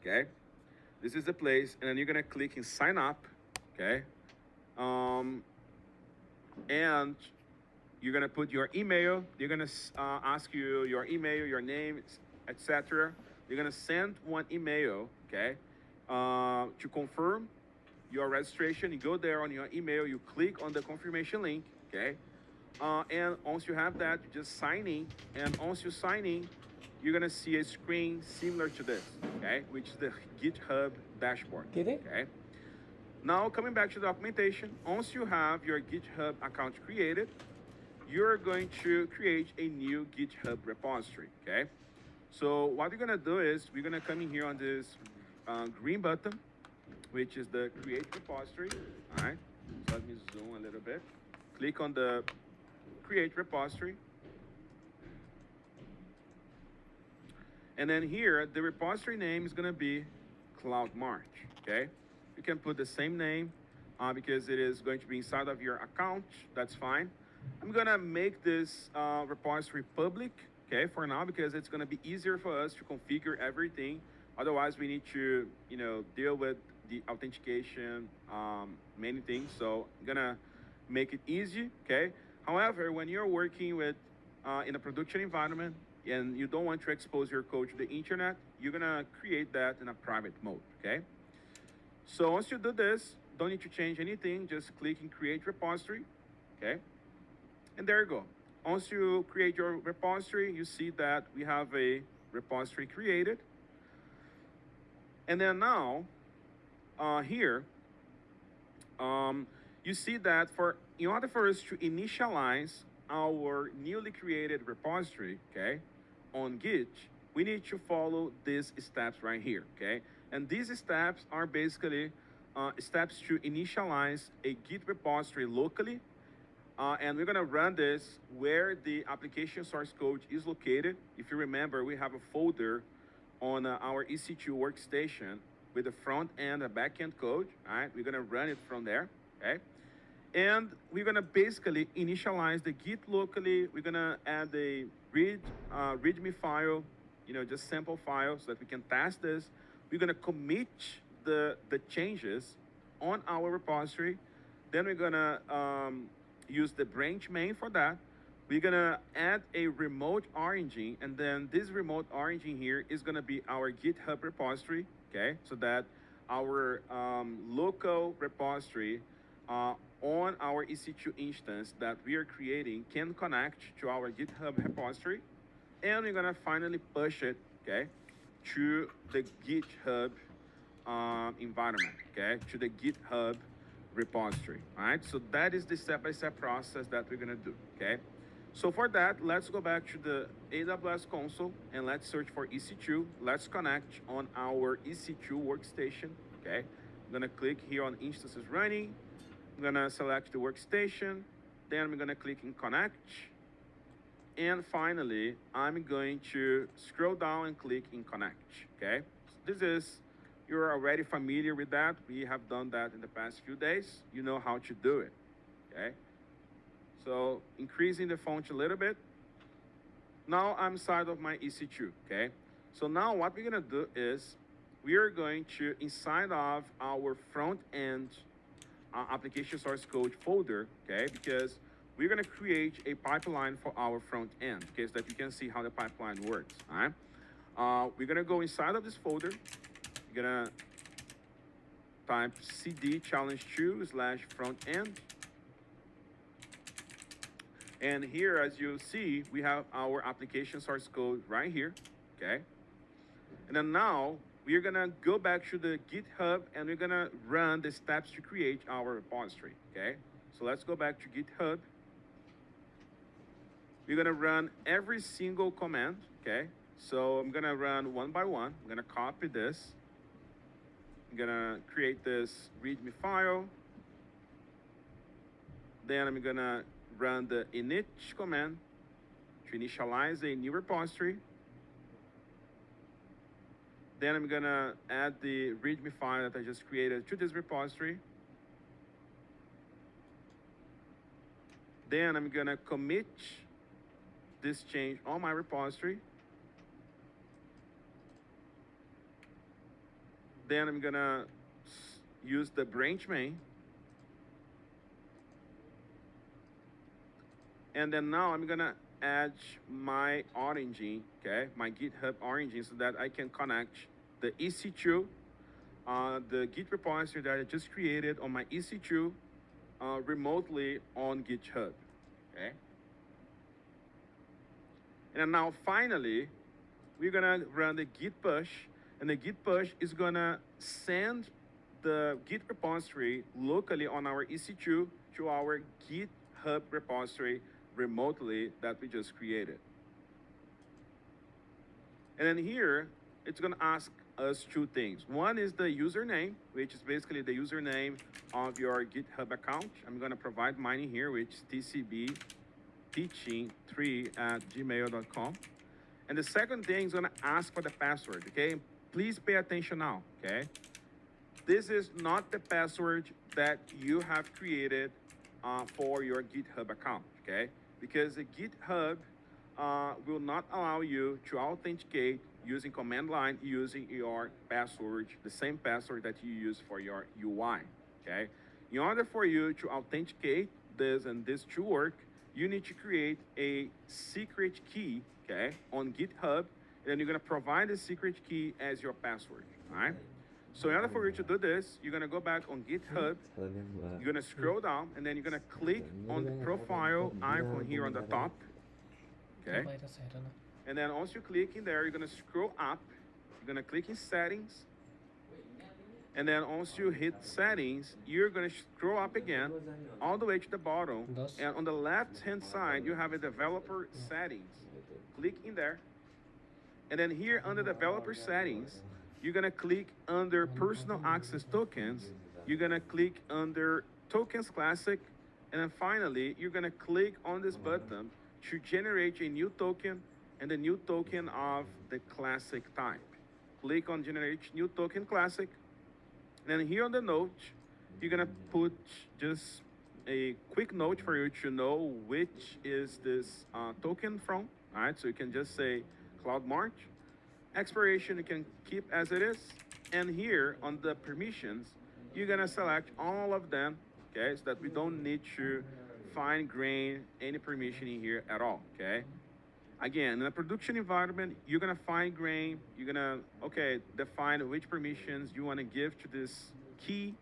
okay? This is the place, and then you're gonna click in sign up, okay? And you're gonna put your email. They're gonna ask you your email, your name, etc. You're gonna send one email, okay, to confirm your registration. You go there on your email, you click on the confirmation link, okay, and once you have that, you just sign in. And once you sign in, you're gonna see a screen similar to this, okay, which is the GitHub dashboard, Get it? okay. Now coming back to the documentation, once you have your GitHub account created, you're going to create a new GitHub repository, okay? So what we're gonna do is we're gonna come in here on this green button, which is the create repository, all right? So let me zoom a little bit. Click on the create repository. And then here, the repository name is gonna be Cloud March, okay? You can put the same name because it is going to be inside of your account, that's fine. I'm gonna make this repository public, okay, for now, because it's gonna be easier for us to configure everything. Otherwise, we need to, deal with the authentication, many things. So I'm gonna make it easy, okay? However, when you're working with in a production environment and you don't want to expose your code to the internet, you're gonna create that in a private mode, okay? So once you do this, don't need to change anything, just click in create repository, okay? And there you go. Once you create your repository, you see that we have a repository created. And then now, here, you see that in order for us to initialize our newly created repository, okay, on Git, we need to follow these steps right here, okay? And these steps are basically steps to initialize a Git repository locally. And we're gonna run this where the application source code is located. If you remember, we have a folder on our EC2 workstation with the front end and back end code, all right? We're gonna run it from there, okay? And we're gonna basically initialize the Git locally. We're gonna add a README file, just sample file so that we can test this. We're gonna commit the changes on our repository. Then we're gonna use the branch main for that. We're gonna add a remote origin, and then this remote origin here is gonna be our GitHub repository, okay? So that our local repository on our EC2 instance that we are creating can connect to our GitHub repository. And we're gonna finally push it, okay, to the GitHub environment, okay, to the GitHub repository, all right? So that is the step-by-step process that we're gonna do, okay? So for that, let's go back to the AWS console and let's search for EC2. Let's connect on our EC2 workstation, okay? I'm gonna click here on instances running. I'm gonna select the workstation. Then I'm gonna click in connect. And finally, I'm going to scroll down and click in connect, okay? So this is, you're already familiar with that. We have done that in the past few days. You know how to do it, okay? So increasing the font a little bit. Now I'm inside of my EC2, okay? So now what we're gonna do is we are going to, inside of our front end application source code folder, okay? Because we're gonna create a pipeline for our front end, okay? So that you can see how the pipeline works, all right? We're gonna go inside of this folder. We're gonna type cd challenge2/front end. And here, as you see, we have our application source code right here, okay? And then now, we're gonna go back to the GitHub and we're gonna run the steps to create our repository, okay? So let's go back to GitHub. We're gonna run every single command, okay? So I'm gonna run one by one. I'm gonna copy this. I'm gonna create this README file. Then I'm gonna run the init command to initialize a new repository. Then I'm gonna add the README file that I just created to this repository. Then I'm gonna commit this change on my repository. Then I'm gonna use the branch main. And then now I'm gonna add my origin, okay, my GitHub origin, so that I can connect the EC2, the Git repository that I just created on my EC2 remotely on GitHub, okay? And then now finally, we're gonna run the git push, and the git push is gonna send the Git repository locally on our EC2 to our GitHub repository remotely that we just created. And then here, it's gonna ask us two things. One is the username, which is basically the username of your GitHub account. I'm gonna provide mine here, which is tcbteaching3@gmail.com. And the second thing is gonna ask for the password, okay? Please pay attention now, okay? This is not the password that you have created for your GitHub account, okay? Because the GitHub will not allow you to authenticate using command line using your password, the same password that you use for your UI, okay? In order for you to authenticate this and this to work, you need to create a secret key, okay, on GitHub, and then you're gonna provide the secret key as your password, all right? So in order for you to do this, you're gonna go back on GitHub, you're gonna scroll down, and then you're gonna click on the profile icon here on the top, okay? And then once you click in there, you're gonna scroll up, you're gonna click in settings, and then once you hit settings, you're gonna scroll up again, all the way to the bottom, and on the left-hand side, you have a developer settings. Click in there, and then here under developer settings, you're gonna click under personal access tokens, you're gonna click under tokens classic, and then finally, you're gonna click on this button to generate a new token and a new token of the classic type. Click on generate new token classic, and then here on the note, you're gonna put just a quick note for you to know which is this token from, all right? So you can just say Cloud March. Expiration you can keep as it is, and here on the permissions, you're gonna select all of them, okay? So that we don't need to fine grain any permission in here at all, okay? Again, in a production environment, you're gonna fine grain, you're gonna, okay, define which permissions you wanna give to this key,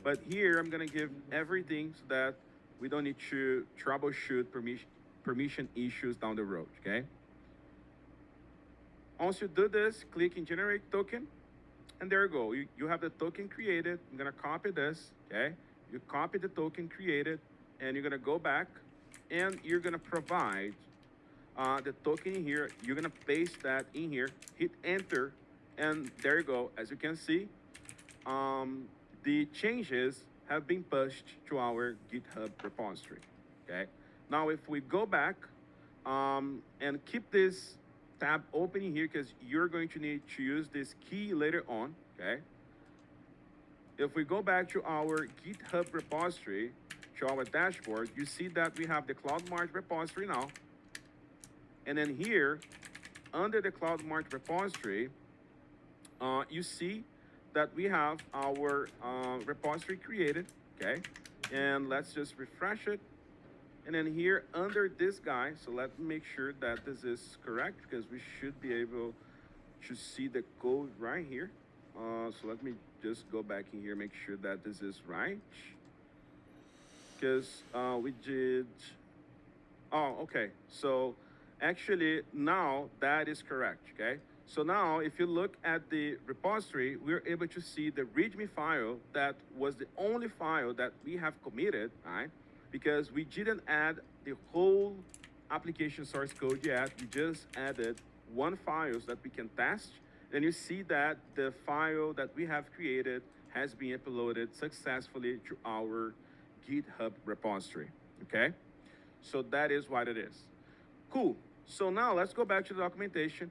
but here I'm gonna give everything so that we don't need to troubleshoot permission issues down the road, okay? Once you do this, click in generate token, and there you go. You have the token created. I'm gonna copy this, okay? You copy the token created, and you're gonna go back, and you're gonna provide the token in here. You're gonna paste that in here, hit enter, and there you go. As you can see, the changes have been pushed to our GitHub repository, okay? Now, if we go back and keep this tab open here, because you're going to need to use this key later on, okay? If we go back to our GitHub repository, to our dashboard, you see that we have the CloudMarch repository now. And then here, under the CloudMarch repository, you see that we have our repository created, okay? And let's just refresh it. And then here under this guy, so let me make sure that this is correct, because we should be able to see the code right here. So let me just go back in here, make sure that this is right. Because we did, oh, okay. So actually now that is correct, okay? So now if you look at the repository, we're able to see the README file that was the only file that we have committed, right? Because we didn't add the whole application source code yet. We just added one file so that we can test. And you see that the file that we have created has been uploaded successfully to our GitHub repository, okay? So that is what it is. Cool. So now let's go back to the documentation.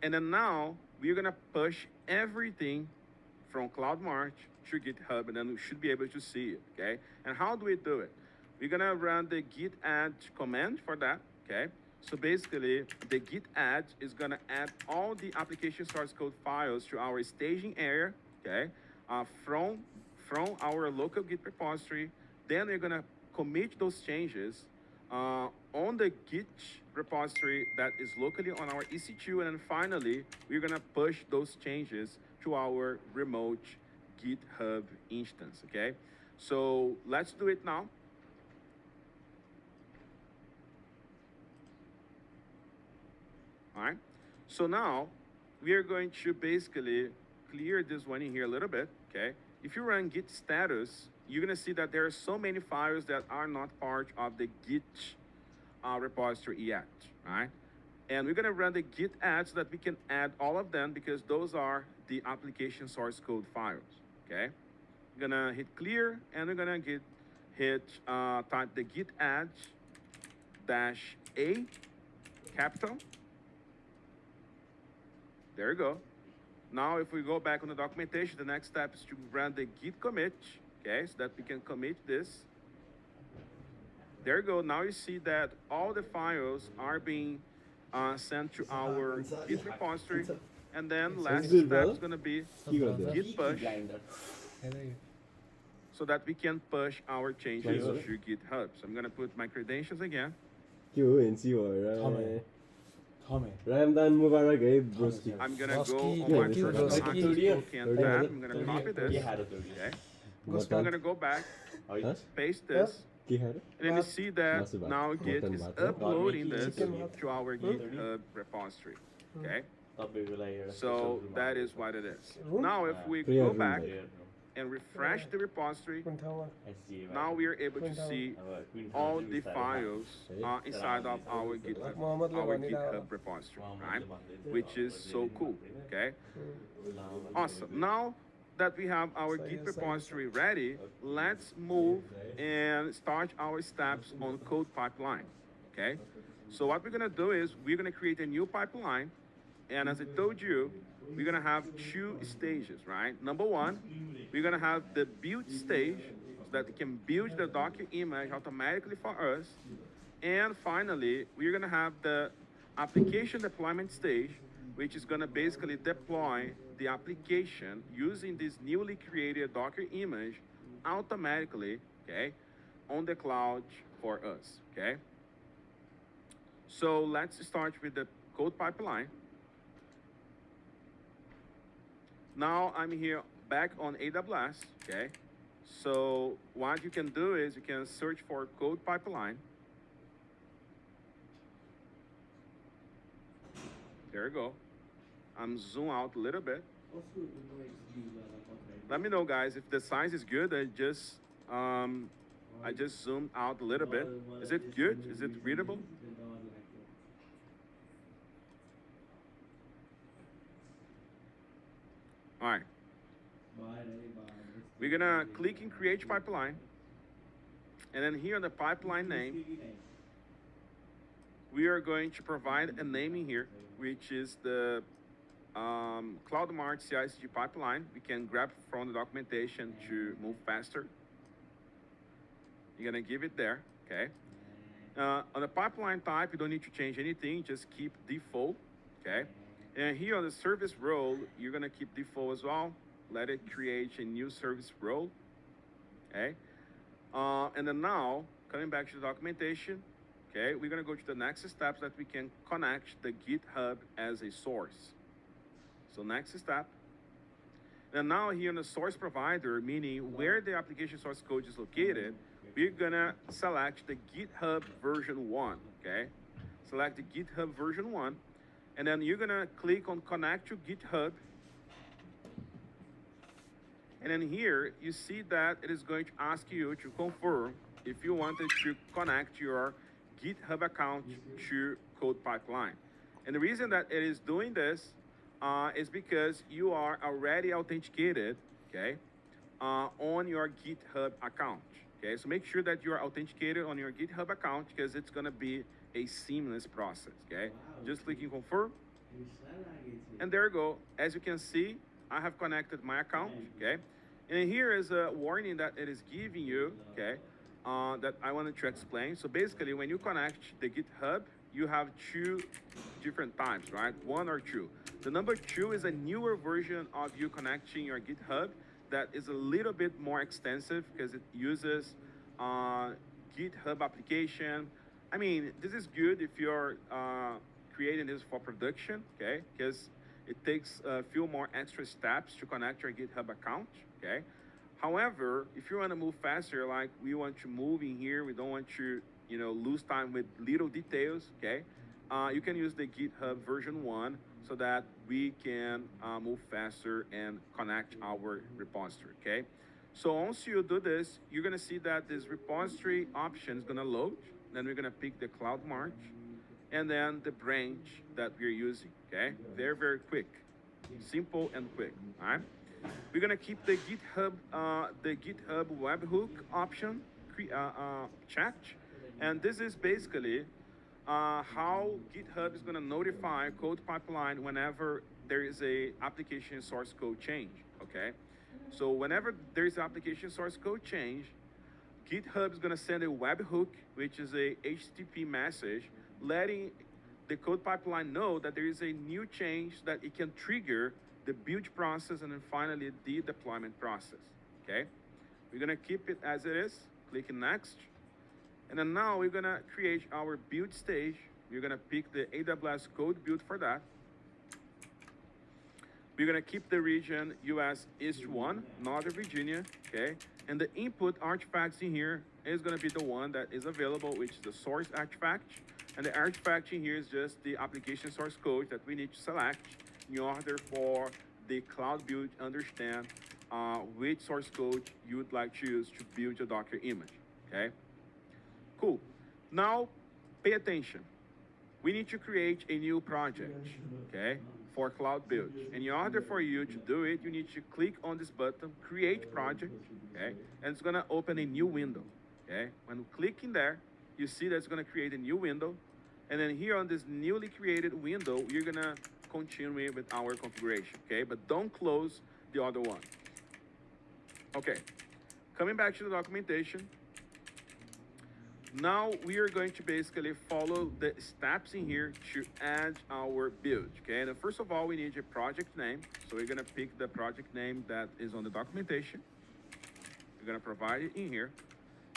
And then now we're gonna push everything from CloudMarch to GitHub, and then we should be able to see it, okay? And how do we do it? We're gonna run the git add command for that, okay? So basically, the git add is gonna add all the application source code files to our staging area, okay, from our local Git repository. Then we're gonna commit those changes on the Git repository that is locally on our EC2, and then finally, we're gonna push those changes to our remote GitHub instance, okay? So let's do it now. All right, so now we are going to basically clear this one in here a little bit, okay? If you run git status, you're gonna see that there are so many files that are not part of the Git repository yet, right? And we're gonna run the git add so that we can add all of them because those are the application source code files, okay? We're gonna hit clear and we're gonna type the git add -a capital. There you go. Now, if we go back on the documentation, the next step is to run the git commit, okay, so that we can commit this. There you go. Now you see that all the files are being sent to our Git repository. And then last step is going to be git push, so that we can push our changes to GitHub. So I'm going to put my credentials again. Ramadan Mubarak, broski. I'm going to go on my personal account. I'm going to copy this. Okay. I'm going to go back, paste this. And then you see that now Git is uploading this to our GitHub repository. Okay. So that is what it is. Now if we go back and refresh the repository, now we are able to see all the files inside of our GitHub repository, right? Which is so cool, okay? Awesome. Now that we have our Git repository ready, let's move and start our steps on code pipeline, okay? So what we're gonna do is we're gonna create a new pipeline, and as I told you, we're gonna have 2 stages, right? Number 1, we're gonna have the build stage, so that it can build the Docker image automatically for us. And finally, we're gonna have the application deployment stage, which is gonna basically deploy the application using this newly created Docker image automatically, okay, on the cloud for us, okay? So let's start with the code pipeline. Now I'm here back on AWS, okay? So what you can do is you can search for code pipeline. There you go. I'm zoom out a little bit. Let me know, guys, if the size is good. I just zoomed out a little bit. Is it good? Is it readable? All right. We're gonna click in create pipeline, and then here on the pipeline name, we are going to provide a name in here, which is the CloudMart CI/CD pipeline. We can grab from the documentation to move faster. You're gonna give it there, okay? On the pipeline type, you don't need to change anything, just keep default, okay? And here on the service role, you're gonna keep default as well. Let it create a new service role, okay? And then now, coming back to the documentation, okay, we're gonna go to the next steps that we can connect the GitHub as a source. So next step. And now here in the source provider, meaning where the application source code is located, we're gonna select the GitHub version 1, okay? Select the GitHub version 1, and then you're gonna click on connect to GitHub. And then here, you see that it is going to ask you to confirm if you wanted to connect your GitHub account to code pipeline. And the reason that it is doing this is because you are already authenticated, okay, on your GitHub account, okay? So make sure that you are authenticated on your GitHub account because it's gonna be a seamless process, okay? Just clicking confirm. And there you go. As you can see, I have connected my account, okay? And here is a warning that it is giving you, okay, that I wanted to explain. So basically, when you connect the GitHub you have two different types, right? One or two. The number two is a newer version of you connecting your GitHub that is a little bit more extensive because it uses GitHub application. I mean, this is good if you're creating this for production, okay? Because it takes a few more extra steps to connect your GitHub account, okay? However, if you want to move faster, like we want to move in here, we don't want to, lose time with little details, okay? You can use the GitHub version 1 so that we can move faster and connect our repository, okay? So once you do this, you're gonna see that this repository option is gonna load, then we're gonna pick the Cloud March, and then the branch that we're using, okay? Very, very quick, simple and quick, all right? We're gonna keep the GitHub webhook option checked, and this is basically how GitHub is gonna notify code pipeline whenever there is a application source code change, okay? So whenever there is application source code change, GitHub is gonna send a webhook, which is a HTTP message, letting the code pipeline know that there is a new change that it can trigger the build process and then finally the deployment process, okay? We're gonna keep it as it is, clicking next. And then now we're gonna create our build stage. We're gonna pick the AWS code build for that. We're gonna keep the region US East 1, Northern Virginia, okay? And the input artifacts in here is gonna be the one that is available, which is the source artifact. And the artifact in here is just the application source code that we need to select in order for the cloud build to understand which source code you would like to use to build your Docker image, okay? Cool. Now, pay attention. We need to create a new project, okay, for cloud build. And in order for you to do it, you need to click on this button, create project, okay, and it's gonna open a new window, okay? When clicking there, you see that it's gonna create a new window, and then here on this newly created window, you're gonna continue with our configuration, okay? But don't close the other one. Okay, coming back to the documentation. Now we are going to basically follow the steps in here to add our build, okay? And first of all, we need a project name. So we're gonna pick the project name that is on the documentation. We're gonna provide it in here.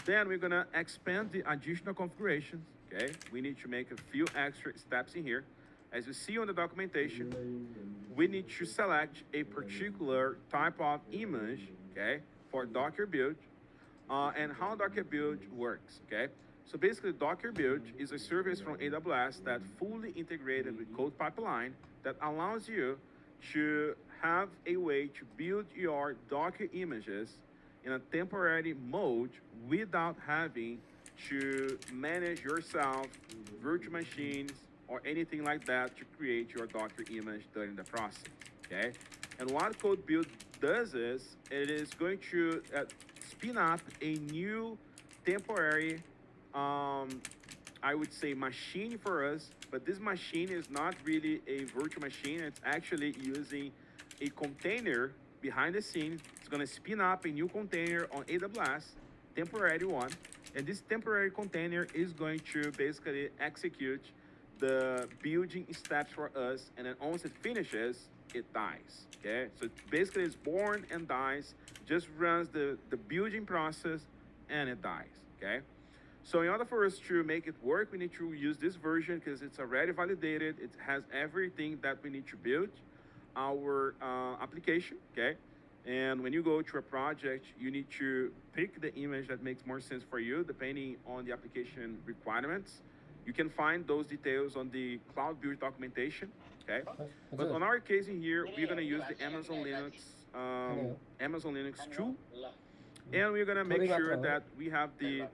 Then we're gonna expand the additional configurations, okay? We need to make a few extra steps in here. As you see on the documentation, we need to select a particular type of image, okay, for Docker build. And how Docker build works, okay? So basically, Docker build is a service from AWS that fully integrated with code pipeline that allows you to have a way to build your Docker images in a temporary mode without having to manage yourself, virtual machines, or anything like that to create your Docker image during the process, okay? And what code build does is, it is going to spin up a new temporary, I would say, machine for us, but this machine is not really a virtual machine. It's actually using a container behind the scenes. It's gonna spin up a new container on AWS, temporary one, and this temporary container is going to basically execute the building steps for us, and then once it finishes, it dies, okay? So basically it's born and dies, just runs the building process, and it dies, okay? So in order for us to make it work, we need to use this version because it's already validated. It has everything that we need to build our application, okay? And when you go to a project, you need to pick the image that makes more sense for you, depending on the application requirements. You can find those details on the cloud build documentation, okay? But on our case in here, we're gonna use the Amazon Linux 2, and we're gonna make sure that we have the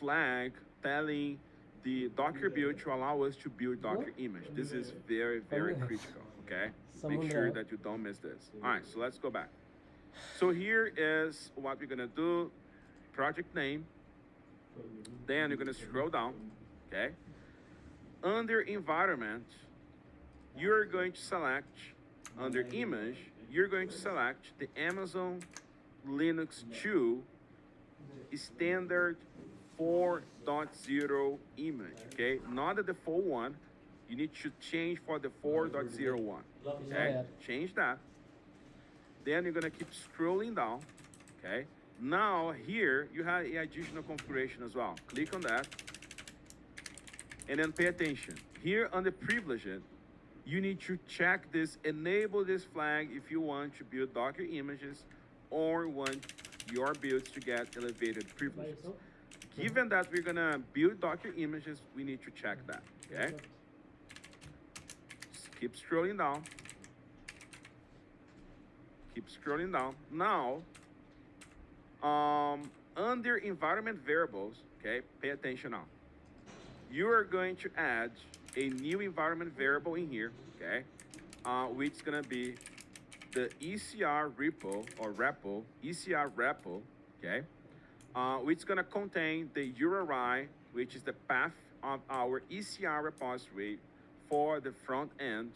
flag telling the Docker build to allow us to build Docker image. This is very, very critical, okay? Make sure that you don't miss this. All right, so let's go back. So here is what we're gonna do, project name. Then you're gonna scroll down, okay? Under environment, you're going to select, under image, you're going to select the Amazon Linux 2 standard 4.0 image, okay? Not the default one. You need to change for the 4.01, okay? Change that. Then you're gonna keep scrolling down, okay? Now here, you have an additional configuration as well. Click on that, and then pay attention. Here on the privileged, you need to check this, enable this flag if you want to build Docker images or want your builds to get elevated privileges. Given that we're gonna build Docker images, we need to check that, okay? Just keep scrolling down. Keep scrolling down. Now, under environment variables, okay, pay attention now. You are going to add a new environment variable in here, okay, which is gonna be the ECR repo or repo, ECR repo, okay, which is gonna contain the URI, which is the path of our ECR repository for the front end,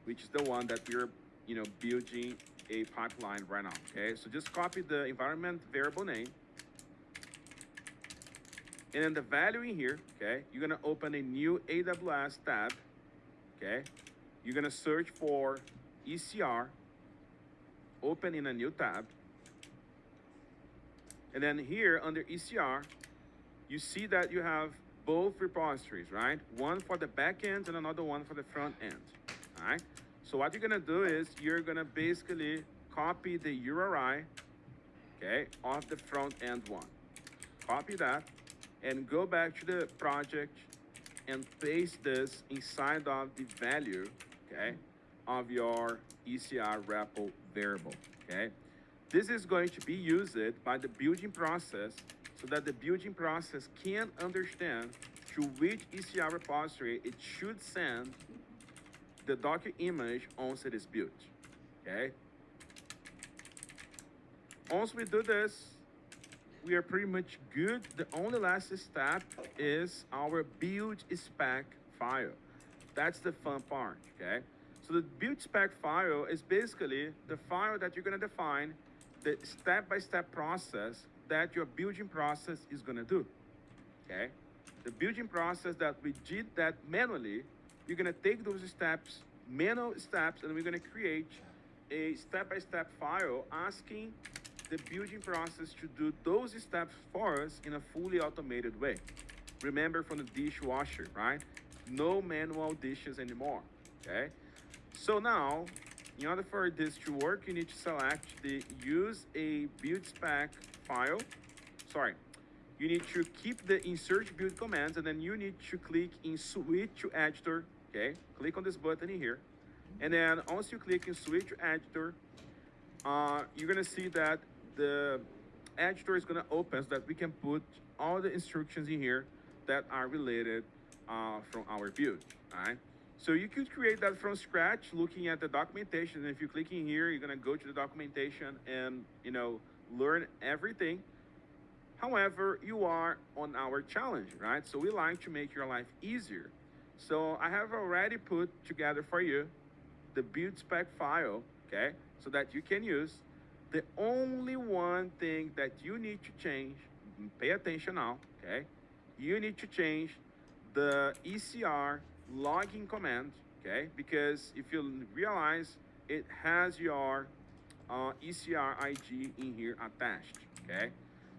which is the one that we're, building a pipeline right now, okay? So just copy the environment variable name, and then the value in here, okay? You're gonna open a new AWS tab, okay? You're gonna search for ECR, open in a new tab. And then here under ECR, you see that you have both repositories, right? One for the back end and another one for the front end, all right? So what you're gonna do is you're gonna basically copy the URI, okay, of the front end one. Copy that and go back to the project and paste this inside of the value, okay, of your ECR repo variable, okay? This is going to be used by the building process so that the building process can understand to which ECR repository it should send the Docker image once it is built, okay? Once we do this, we are pretty much good. The only last step is our build spec file. That's the fun part, okay? So the build spec file is basically the file that you're gonna define the step-by-step process that your building process is gonna do, okay? The building process that we did that manually, you're gonna take those steps, manual steps, and we're gonna create a step-by-step file asking the building process to do those steps for us in a fully automated way. Remember from the dishwasher, right? No manual dishes anymore, okay? So now, in order for this to work, you need to select the use a build spec file. Sorry, you need to keep the insert build commands, and then you need to click in switch to editor, okay? Click on this button in here. And then once you click in switch to editor, you're gonna see that the editor is gonna open so that we can put all the instructions in here that are related from our build, all right? So you could create that from scratch looking at the documentation. And if you click in here, you're gonna go to the documentation and, learn everything. However, you are on our challenge, right? So we like to make your life easier. So I have already put together for you the build spec file, okay? So that you can use. The only one thing that you need to change, pay attention now, okay? You need to change the ECR login command, okay? Because if you realize it has your ECR IG in here attached, okay?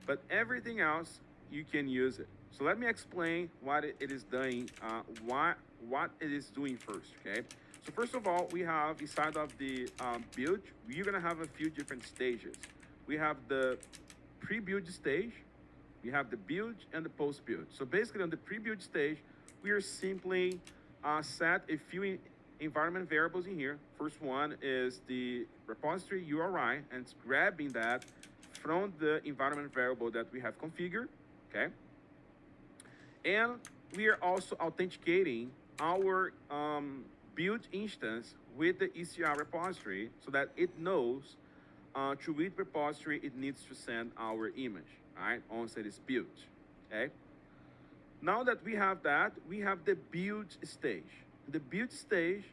But everything else, you can use it. So let me explain what it is doing, what it is doing first, okay? So first of all, we have inside of the build, we're gonna have a few different stages. We have the pre-build stage, we have the build and the post-build. So basically on the pre-build stage, we are simply set a few environment variables in here. First one is the repository URI, and it's grabbing that from the environment variable that we have configured, okay? And we are also authenticating our build instance with the ECR repository so that it knows to which repository it needs to send our image, all right, once it is built, okay? Now that we have that, we have the build stage. The build stage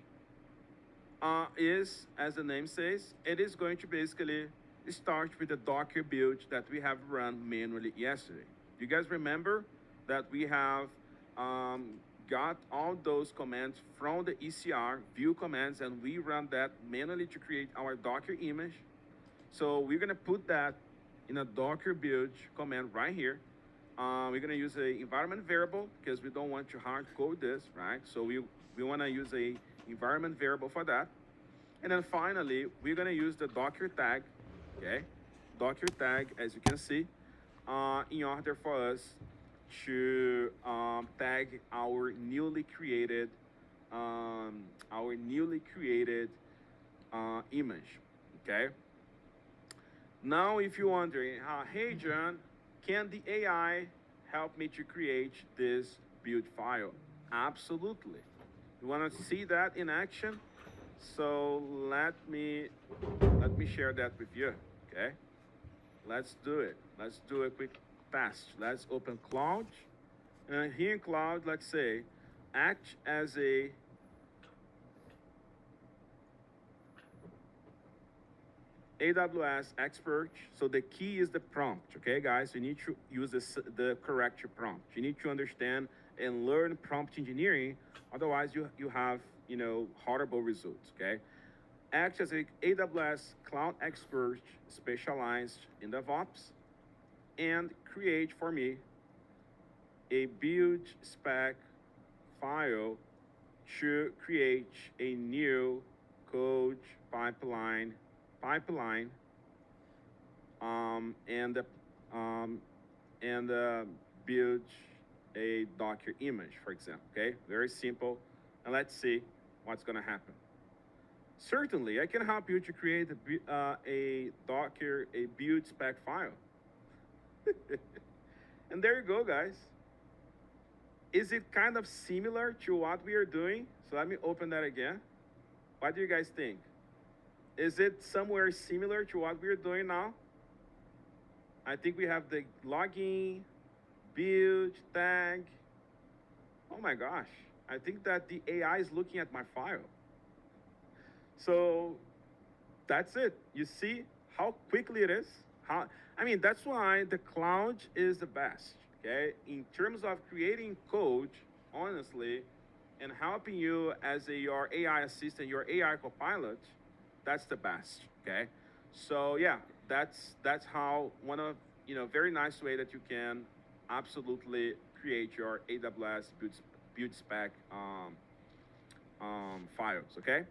is, as the name says, it is going to basically start with the Docker build that we have run manually yesterday, You guys remember that we have got all those commands from the ECR view commands, and we run that manually to create our Docker image. So we're gonna put that in a Docker build command right here. We're gonna use a environment variable because we don't want to hard code this, right? So we wanna use a environment variable for that. And then finally, we're gonna use the Docker tag, okay? Docker tag, as you can see, in order for us to tag our newly created image, okay? Now, if you're wondering, hey John, can the AI help me to create this build file? Absolutely. You want to see that in action? So let me share that with you, okay? Let's do it. Let's do a quick test. Let's open Cloud. And here in Cloud, let's say, act as a AWS expert. So the key is the prompt, okay, guys? You need to use the correct prompt. You need to understand and learn prompt engineering. Otherwise, you have, horrible results, okay? Act as a AWS cloud expert specialized in DevOps, and create for me a build spec file to create a new code pipeline, and build a Docker image, for example. Okay, very simple. And let's see what's going to happen. Certainly, I can help you to create a Docker, a build spec file. And there you go, guys. Is it kind of similar to what we are doing? So let me open that again. What do you guys think? Is it somewhere similar to what we're doing now? I think we have the login, build, tag. Oh my gosh. I think that the AI is looking at my file. So that's it. You see how quickly it is? That's why the cloud is the best, okay? In terms of creating code, honestly, and helping you as your AI assistant, your AI copilot, that's the best, okay? So yeah, that's how one of, very nice way that you can absolutely create your AWS build spec files, okay?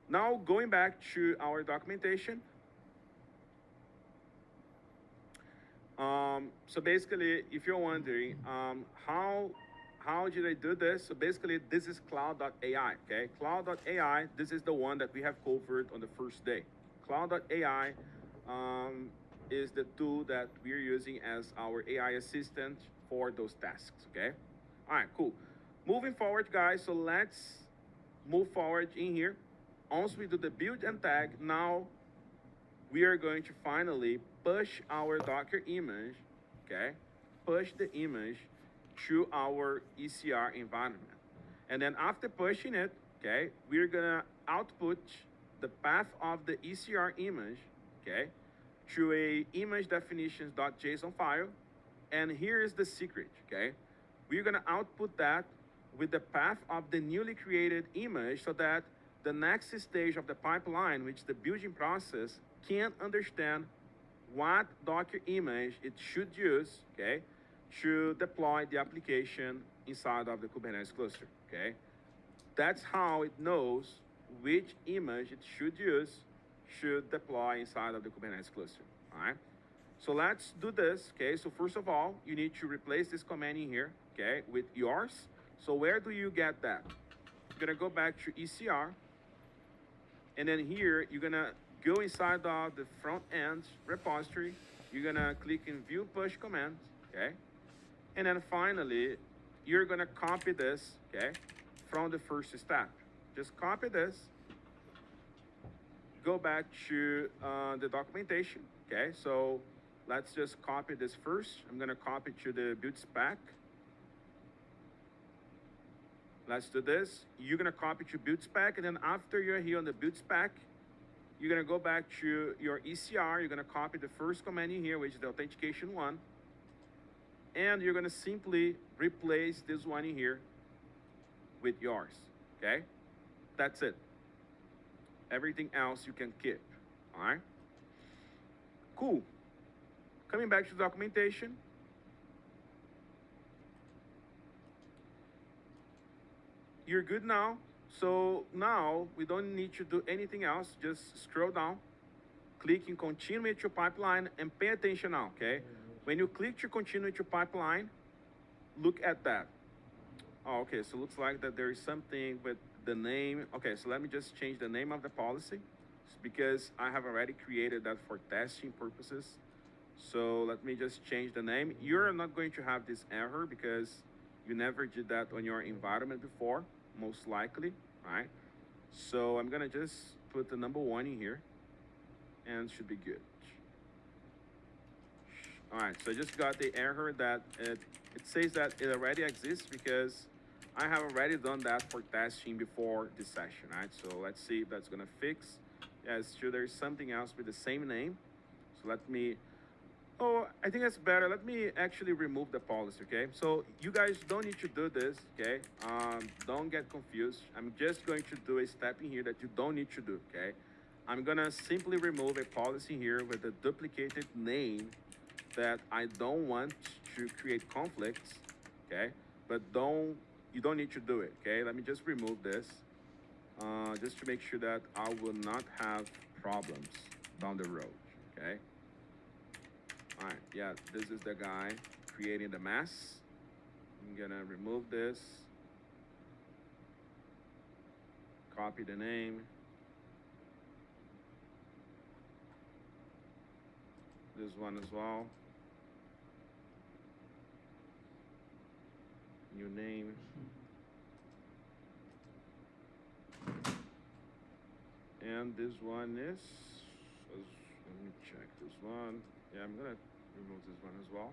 Now going back to our documentation. So basically, if you're wondering, how did I do this? So basically, this is cloud.ai, okay? Cloud.ai, this is the one that we have covered on the first day. Cloud.ai is the tool that we're using as our AI assistant for those tasks, okay? All right, cool. Moving forward, guys, so let's move forward in here. Once we do the build and tag, now we are going to finally push our Docker image, okay? Push the image to our ECR environment. And then after pushing it, okay, we're gonna output the path of the ECR image, okay, to a image definitions.json file. And here is the secret, okay? We're gonna output that with the path of the newly created image so that the next stage of the pipeline, which is the building process, can understand what Docker image it should use, okay, to deploy the application inside of the Kubernetes cluster, okay? That's how it knows which image it should use, should deploy inside of the Kubernetes cluster, all right? So let's do this, okay? So first of all, you need to replace this command in here, okay, with yours. So where do you get that? You're gonna go back to ECR, and then here, you're gonna go inside of the front end repository. You're gonna click in view push command, okay? And then finally, you're gonna copy this, okay, from the first step. Just copy this, go back to the documentation, okay? So let's just copy this first. I'm gonna copy to the build spec. Let's do this. You're gonna copy to build spec, and then after you're here on the build spec, you're gonna go back to your ECR. You're gonna copy the first command in here, which is the authentication one. and you're gonna simply replace this one in here with yours, okay? That's it. Everything else you can keep, all right? Cool. Coming back to documentation. You're good now. So now we don't need to do anything else. Just scroll down, click in continue to pipeline, and pay attention now, okay? When you click to continue to pipeline, look at that. Oh, okay, so looks like that there is something with the name. Okay, so let me just change the name of the policy because I have already created that for testing purposes. So let me just change the name. You're not going to have this error because you never did that on your environment before, most likely, right? So I'm gonna just put the number 1 in here and it should be good. All right, so I just got the error that it says that it already exists because I have already done that for testing before this session, right? So let's see if that's gonna fix. Yeah, it's true, there's something else with the same name. So let me, oh, I think that's better. Let me actually remove the policy, okay? So you guys don't need to do this, okay? Don't get confused. I'm just going to do a step in here that you don't need to do, okay? I'm gonna simply remove a policy here with a duplicated name that I don't want to create conflicts, okay? But you don't need to do it, okay? Let me just remove this, just to make sure that I will not have problems down the road, okay? All right, yeah, this is the guy creating the mess. I'm gonna remove this, copy the name, this one as well, new name, and this one is, let me check this one. Yeah, I'm gonna remove this one as well.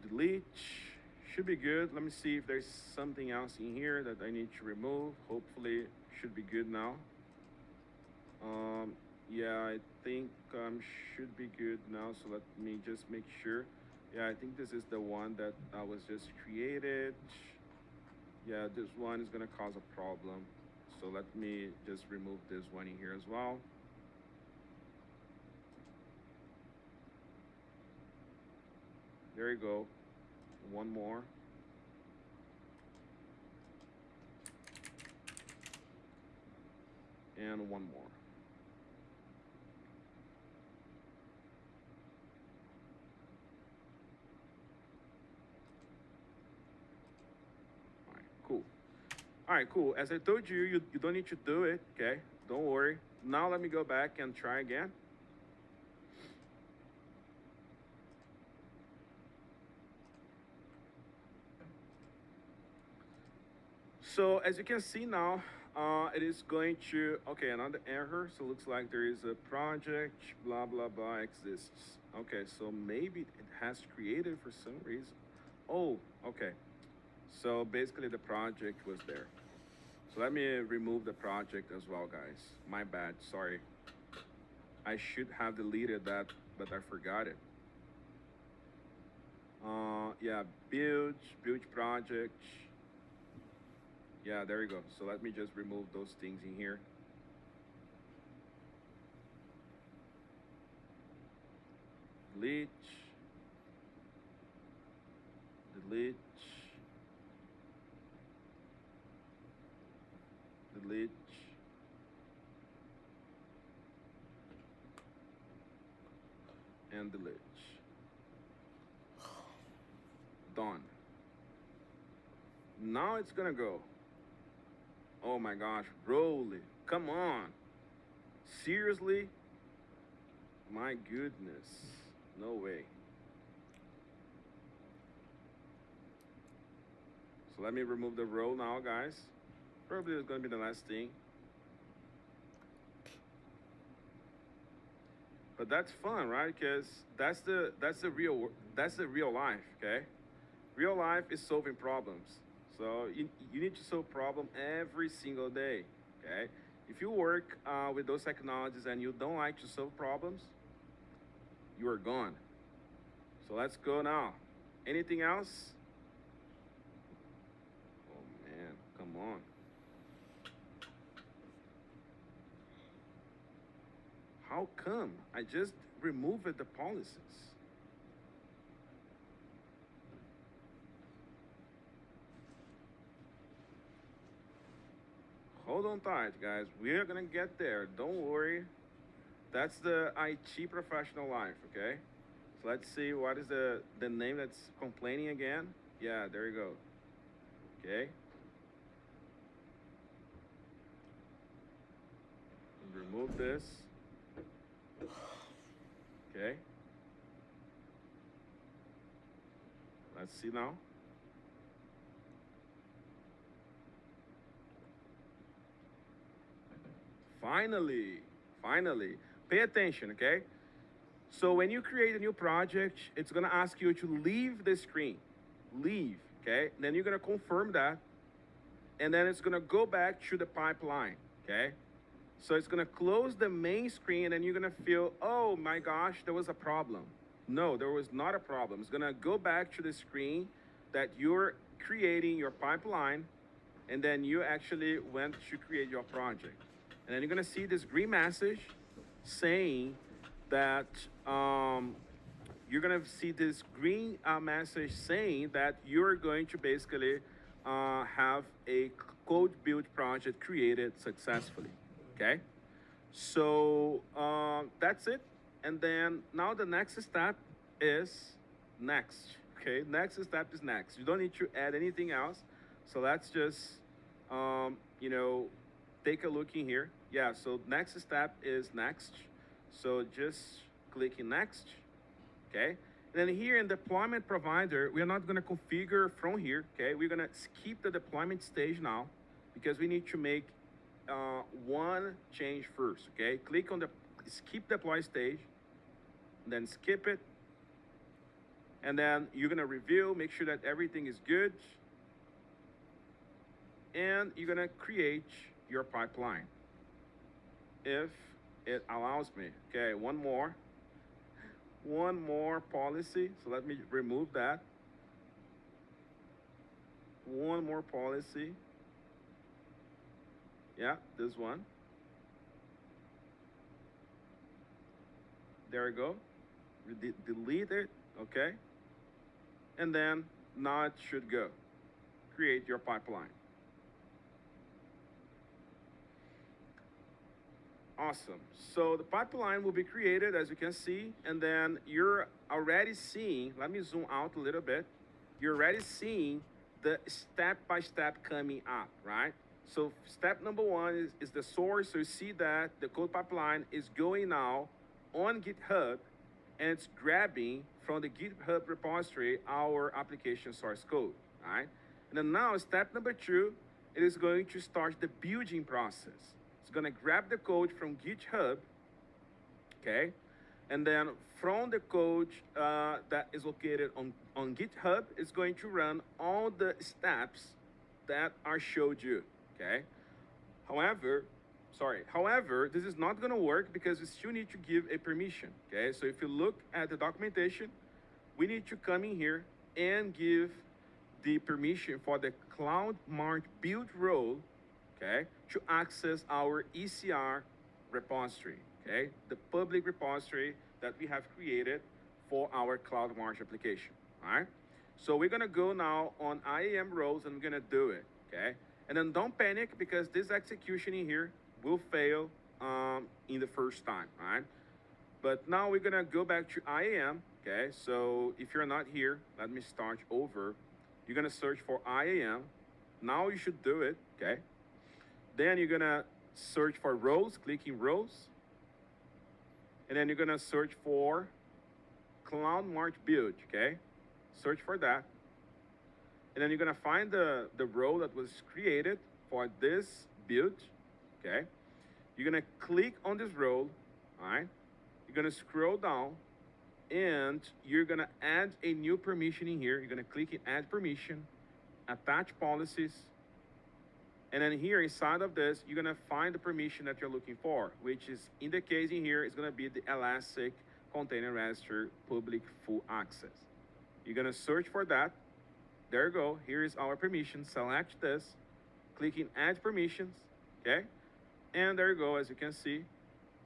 Delete, should be good. Let me see if there's something else in here that I need to remove. Hopefully, should be good now. Yeah, I think should be good now. So let me just make sure. Yeah, I think this is the one that was just created. Yeah, this one is gonna cause a problem. So let me just remove this one in here as well. There you go. One more. And one more. All right, cool. All right, cool. As I told you, you don't need to do it, okay? Don't worry. Now let me go back and try again. So as you can see now, it is going to, okay, another error. So it looks like there is a project, blah, blah, blah exists. Okay, so maybe it has created for some reason. Oh, okay. So basically the project was there. So let me remove the project as well, guys. My bad, sorry. I should have deleted that, but I forgot it. Yeah, build project. Yeah, there you go. So let me just remove those things in here. Delete. Delete. Delete. And delete. Done. Now it's gonna go. Oh my gosh, roll it. Come on. Seriously? My goodness. No way. So let me remove the row now, guys. Probably it's gonna be the last thing. But that's fun, right? Because that's the real life, okay? Real life is solving problems. So you need to solve problem every single day, okay? If you work with those technologies and you don't like to solve problems, you are gone. So let's go now. Anything else? Oh man, come on. How come? I just removed the policies. Hold on tight, guys. We're gonna get there. Don't worry. That's the IT professional life, okay? So let's see what is the name that's complaining again. Yeah, there you go. Okay. Remove this. Okay. Let's see now. Finally. Pay attention, okay? So when you create a new project, it's gonna ask you to leave the screen. Leave, okay? Then you're gonna confirm that. And then it's gonna go back to the pipeline, okay? So it's gonna close the main screen and you're gonna feel, oh my gosh, there was a problem. No, there was not a problem. It's gonna go back to the screen that you're creating your pipeline, and then you actually went to create your project. And then you're gonna see this green message saying that you're gonna see this green message saying that you're going to basically have a code build project created successfully. Okay, so that's it. And then now the next step is next. Okay, next step is next. You don't need to add anything else. So let's just take a look in here. Yeah, so next step is next. So just click in next. Okay, and then here in deployment provider, we're not going to configure from here. Okay, we're going to skip the deployment stage now because we need to make one change first. Okay, click on the skip deploy stage, then skip it, and then you're gonna review, make sure that everything is good, and you're gonna create your pipeline if it allows me. Okay, one more policy. So let me remove that. One more policy. Yeah, this one. There we go. Delete it, okay? And then now it should go. Create your pipeline. Awesome. So the pipeline will be created, as you can see, and then you're already seeing, let me zoom out a little bit. You're already seeing the step-by-step coming up, right? So step number one is the source. So you see that the code pipeline is going now on GitHub, and it's grabbing from the GitHub repository our application source code, right? And then now step number two, it is going to start the building process. It's gonna grab the code from GitHub, okay? And then from the code that is located on GitHub, it's going to run all the steps that I showed you, okay? However, this is not gonna work because we still need to give a permission, okay? So if you look at the documentation, we need to come in here and give the permission for the Cloud March build role, okay, to access our ECR repository, okay? The public repository that we have created for our Cloud March application, all right? So we're gonna go now on IAM roles and we're gonna do it, okay? And then don't panic because this execution in here will fail in the first time, all right? But now we're gonna go back to IAM, okay? So if you're not here, let me start over. You're gonna search for IAM. Now you should do it, okay? Then you're gonna search for roles, clicking roles. And then you're gonna search for Cloud March build, okay? Search for that. And then you're gonna find the role that was created for this build, okay? You're gonna click on this role, all right? You're gonna scroll down and you're gonna add a new permission in here. You're gonna click in add permission, attach policies, and then here inside of this, you're gonna find the permission that you're looking for, which is in the case in here, is gonna be the Elastic container registry public full access. You're gonna search for that. There you go. Here is our permission. Select this, clicking add permissions, okay? And there you go. As you can see,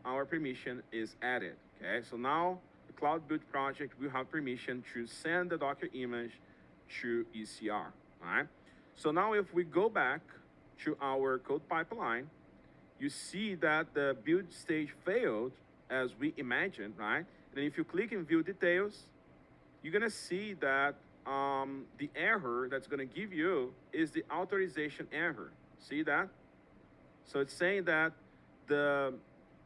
our permission is added, okay? So now the Cloud Build project will have permission to send the Docker image to ECR, all right? So now if we go back to our code pipeline, you see that the build stage failed as we imagined, right? And if you click in view details, you're gonna see that the error that's gonna give you is the authorization error. See that? So it's saying that the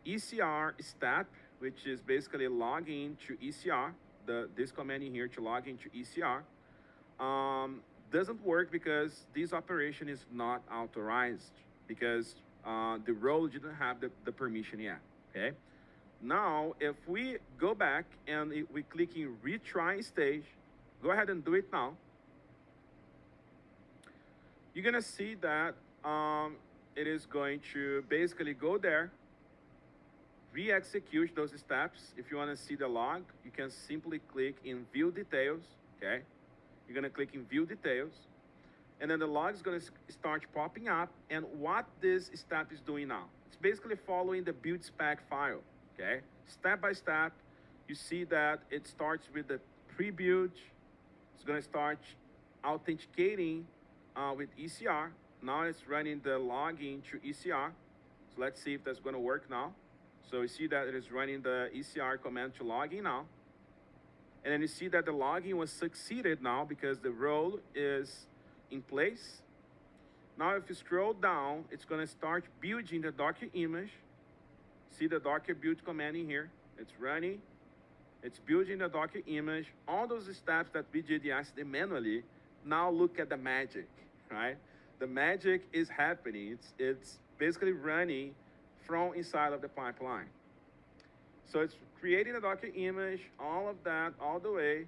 ECR step, which is basically logging to ECR, this command in here to log into ECR, doesn't work because this operation is not authorized because the role didn't have the permission yet, okay? Now, if we go back and we click in retry stage, go ahead and do it now. You're gonna see that it is going to basically go there, re-execute those steps. If you wanna see the log, you can simply click in view details, okay? You're gonna click in view details, and then the log is gonna start popping up, and what this step is doing now, it's basically following the build spec file, okay? Step by step, you see that it starts with the pre-build. It's gonna start authenticating with ECR. Now it's running the login to ECR. So let's see if that's gonna work now. So you see that it is running the ECR command to login now. And then you see that the login was succeeded now because the role is in place. Now if you scroll down, it's gonna start building the Docker image. See the Docker build command in here. It's running. It's building the Docker image. All those steps that we did yesterday manually, now look at the magic, right? The magic is happening. It's basically running from inside of the pipeline. So it's creating a Docker image, all of that, all the way.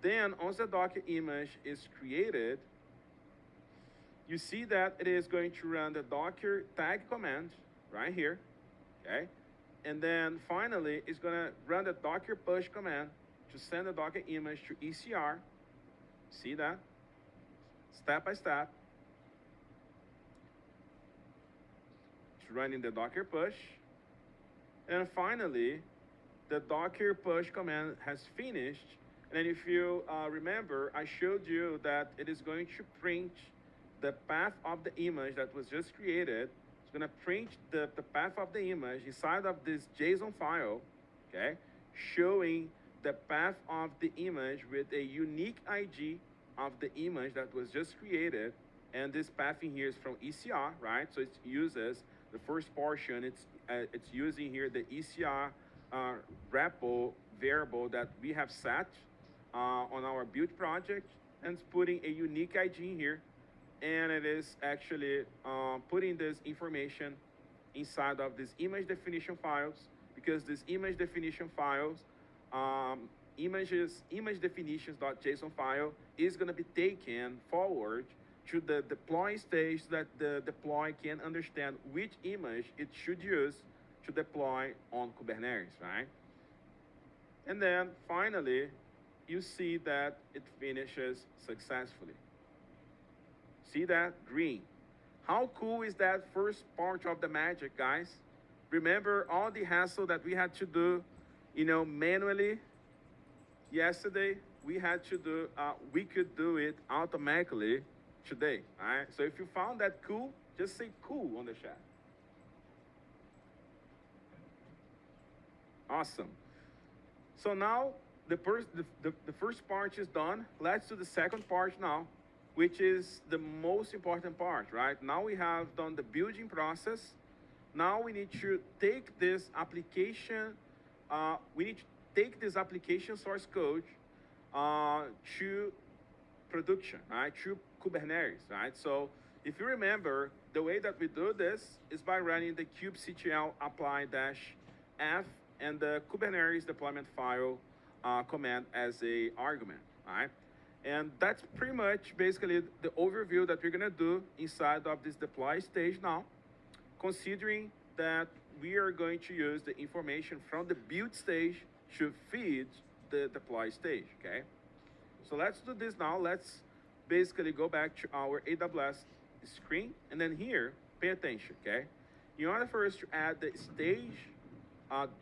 Then once the Docker image is created, you see that it is going to run the Docker tag command right here, okay? And then finally, it's gonna run the Docker push command to send the Docker image to ECR. See that? Step by step. It's running the Docker push. And finally, the Docker push command has finished. And then if you remember, I showed you that it is going to print the path of the image that was just created. It's gonna print the path of the image inside of this JSON file, okay? Showing the path of the image with a unique ID of the image that was just created. And this path in here is from ECR, right? So it uses the first portion, it's using here the ECR repo variable that we have set on our build project, and it's putting a unique ID in here, and it is actually putting this information inside of these image definition files, because these image definition files, image definitions.json file is going to be taken forward to the deploy stage so that the deploy can understand which image it should use to deploy on Kubernetes, right? And then finally, you see that it finishes successfully. See that? Green. How cool is that first part of the magic, guys? Remember all the hassle that we had to do, manually yesterday? We had to do, we could do it automatically today, all right? So if you found that cool, just say cool on the chat. Awesome. So now the first part is done. Let's do the second part now, which is the most important part, right? Now we have done the building process. Now we need to take this application, source code to production, right? To Kubernetes, right? So if you remember, the way that we do this is by running the kubectl apply-f and the Kubernetes deployment file command as a argument, right? And that's pretty much basically the overview that we're gonna do inside of this deploy stage now, considering that we are going to use the information from the build stage to feed the deploy stage, okay? So let's do this now. Let's basically go back to our AWS screen, and then here, pay attention, okay? In order for us to add the stage,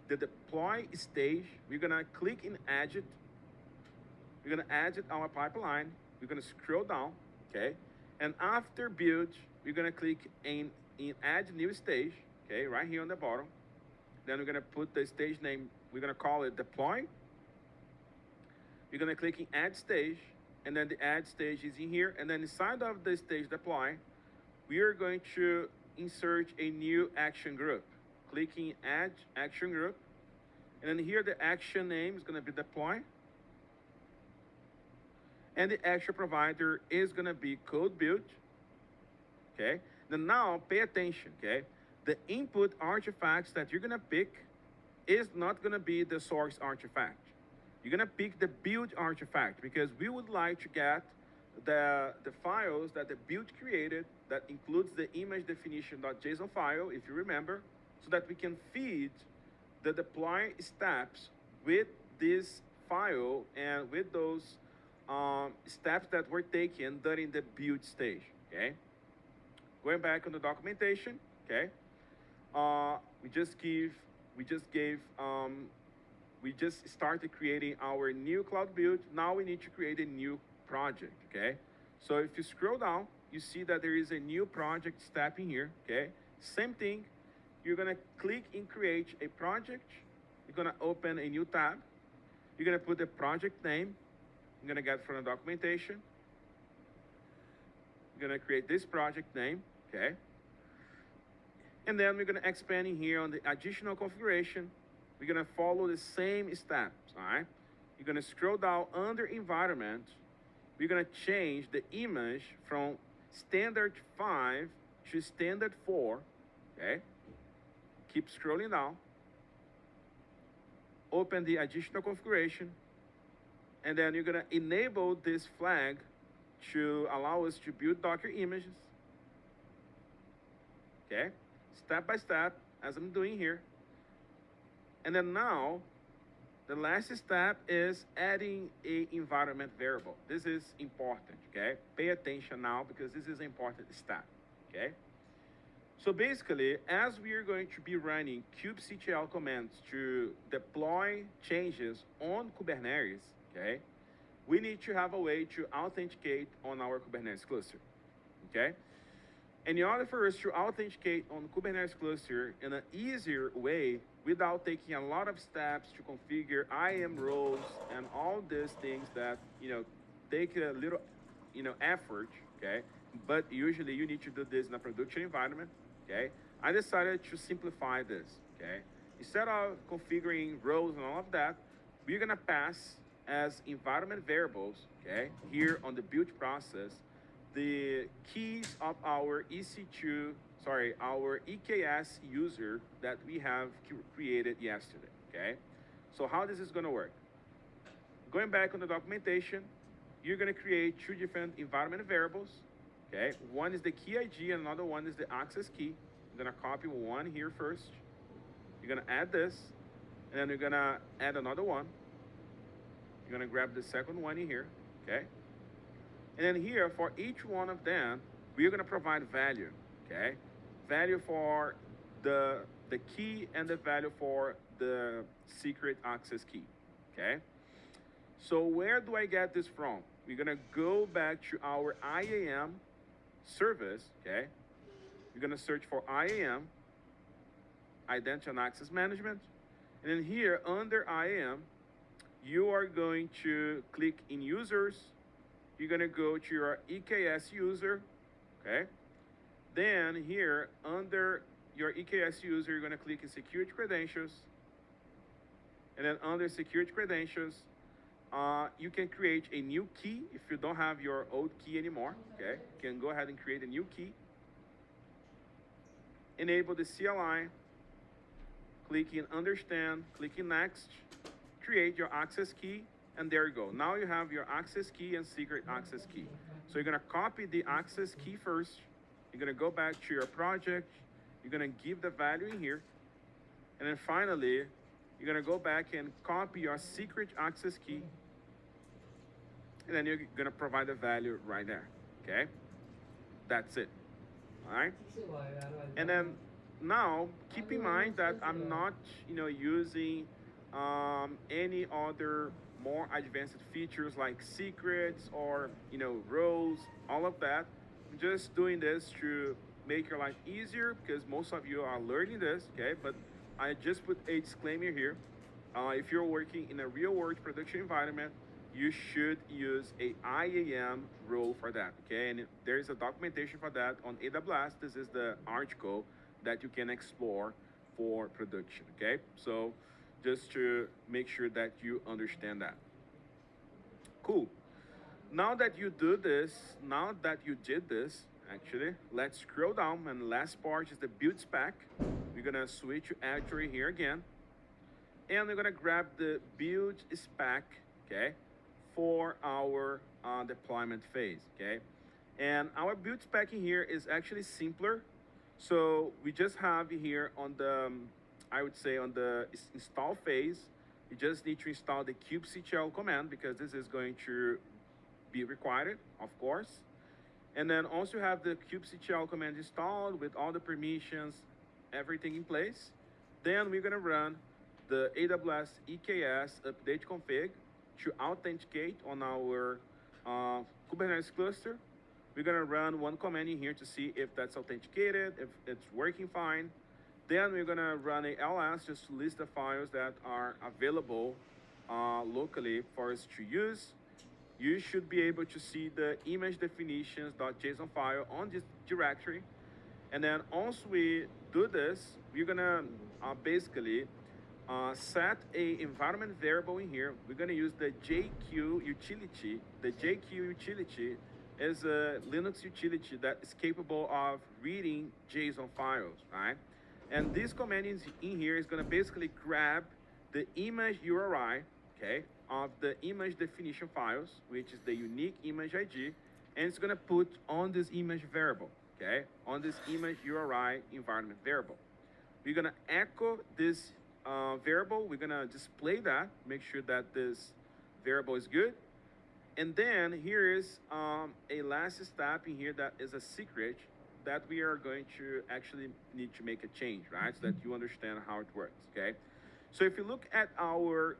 the deploy stage, we're gonna click in add it. We're gonna add it our pipeline. We're gonna scroll down, okay? And after build, we're gonna click in add new stage, okay, right here on the bottom. Then we're gonna put the stage name, we're gonna call it deploy. We're gonna click in add stage, and then the add stage is in here, and then inside of the stage deploy, we are going to insert a new action group. Clicking add action group, and then here the action name is gonna be deploy, and the action provider is gonna be code build, okay? Then now pay attention, okay? The input artifacts that you're gonna pick is not gonna be the source artifact. You're gonna pick the build artifact because we would like to get the files that the build created that includes the image definition.json file, if you remember, so that we can feed the deploy steps with this file and with those steps that were taken during the build stage, okay? Going back on the documentation, okay? We just started creating our new cloud build. Now we need to create a new project, okay? So if you scroll down, you see that there is a new project step in here, okay? Same thing, you're gonna click in create a project. You're gonna open a new tab. You're gonna put the project name. You're gonna get from the documentation. You're gonna create this project name, okay? And then we're gonna expand in here on the additional configuration. We're gonna follow the same steps, all right? You're gonna scroll down under environment. We're gonna change the image from standard 5 to standard 4, okay? Keep scrolling down. Open the additional configuration. And then you're gonna enable this flag to allow us to build Docker images, okay? Step by step, as I'm doing here. And then now, the last step is adding a environment variable. This is important, okay? Pay attention now because this is an important step, okay? So basically, as we are going to be running kubectl commands to deploy changes on Kubernetes, okay? We need to have a way to authenticate on our Kubernetes cluster, okay? And in order for us to authenticate on Kubernetes cluster in an easier way, without taking a lot of steps to configure IAM roles and all these things that, take a little, effort, okay? But usually you need to do this in a production environment, okay? I decided to simplify this, okay? Instead of configuring roles and all of that, we're gonna pass as environment variables, okay? Here on the build process, the keys of our our EKS user that we have created yesterday, okay? So how this is gonna work? Going back on the documentation, you're gonna create two different environment variables, okay? One is the key ID and another one is the access key. You're gonna copy one here first. You're gonna add this, and then you're gonna add another one. You're gonna grab the second one in here, okay? And then here, for each one of them, we're gonna provide value, okay? Value for the key and the value for the secret access key, okay? So where do I get this from? We're gonna go back to our IAM service, okay? You're gonna search for IAM, Identity and Access Management. And then here, under IAM, you are going to click in users. You're gonna go to your EKS user, okay? Then here, under your EKS user, you're gonna click in security credentials. And then under security credentials, you can create a new key if you don't have your old key anymore, okay? You can go ahead and create a new key. Enable the CLI, click in understand, click in next, create your access key, and there you go. Now you have your access key and secret access key. So you're gonna copy the access key first. You're gonna go back to your project. You're gonna give the value in here. And then finally, you're gonna go back and copy your secret access key, and then you're gonna provide the value right there, okay? That's it, all right? And then now, keep in mind that I'm not, using any other more advanced features like secrets or, roles, all of that. I'm just doing this to make your life easier because most of you are learning this, okay? But I just put a disclaimer here. If you're working in a real-world production environment, you should use a IAM role for that, okay? And there's a documentation for that on AWS. This is the article that you can explore for production, okay? So just to make sure that you understand that. Cool. Now that you do this, now that you did this, actually, let's scroll down, and last part is the build spec. We're gonna switch to Azure here again, and we're gonna grab the build spec, okay, for our deployment phase, okay? And our build spec in here is actually simpler. So we just have here on the, I would say on the install phase, you just need to install the kubectl command because this is going to be required, of course. And then also have the kubectl command installed with all the permissions, everything in place. Then we're gonna run the AWS EKS update config to authenticate on our Kubernetes cluster. We're gonna run one command in here to see if that's authenticated, if it's working fine. Then we're gonna run a ls just to list the files that are available locally for us to use. You should be able to see the image definitions.json file on this directory. And then once we do this, we're gonna basically set a environment variable in here. We're gonna use the JQ utility. The JQ utility is a Linux utility that is capable of reading JSON files, right? And this command in here is gonna basically grab the image URI, okay, of the image definition files, which is the unique image ID, and it's gonna put on this image variable, okay, on this image URI environment variable. We're gonna echo this variable. We're gonna display that, make sure that this variable is good. And then here is a last step in here that is a secret that we are going to actually need to make a change, right? So that you understand how it works, okay? So if you look at our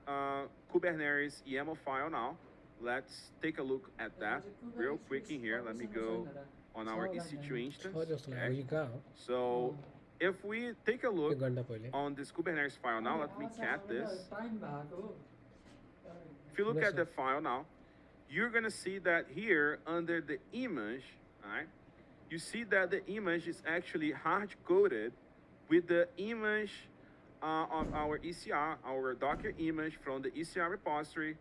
Kubernetes YAML file now, let's take a look at that real quick in here. Let me go on our EC2 instance. Okay? So if we take a look on this Kubernetes file now, let me cat this. If you look at the file now, you're gonna see that here under the image, right? You see that the image is actually hard-coded with the image of our ECR, our Docker image from the ECR repository,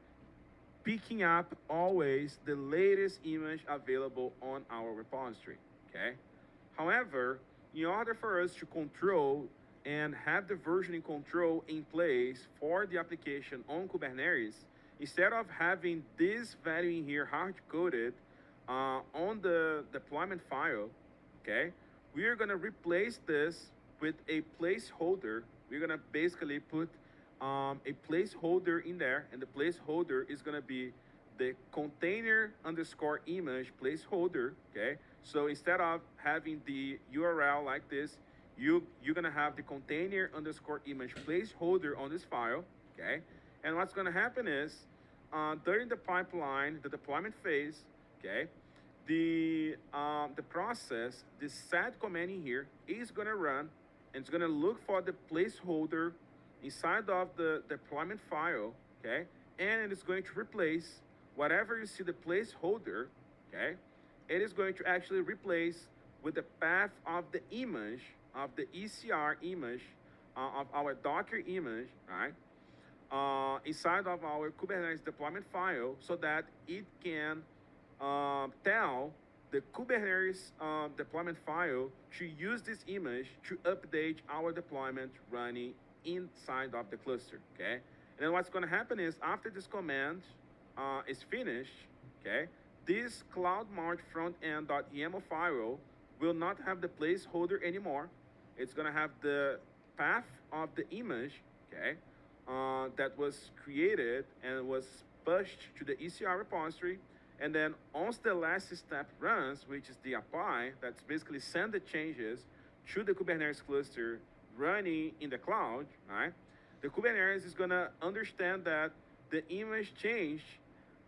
picking up always the latest image available on our repository, okay? However, in order for us to control and have the versioning control in place for the application on Kubernetes, instead of having this value in here hard-coded on the deployment file, okay, we are gonna replace this with a placeholder. We're gonna basically put a placeholder in there, and the placeholder is gonna be the container underscore image placeholder, okay? So instead of having the URL like this, you're gonna have the container underscore image placeholder on this file, okay? And what's gonna happen is, during the pipeline, the deployment phase, okay, the process, the set command in here is gonna run, and it's gonna look for the placeholder inside of the deployment file, okay? And it's going to replace whatever you see the placeholder, okay? It is going to actually replace with the path of the image, of the ECR image, of our Docker image, right? Inside of our Kubernetes deployment file so that it can tell the Kubernetes deployment file to use this image to update our deployment running inside of the cluster, okay? And then what's gonna happen is after this command is finished, okay, this CloudMarch frontend.yaml file will not have the placeholder anymore. It's gonna have the path of the image, okay, that was created and was pushed to the ECR repository. And then once the last step runs, which is the apply, that's basically send the changes to the Kubernetes cluster running in the cloud, right? The Kubernetes is gonna understand that the image changed,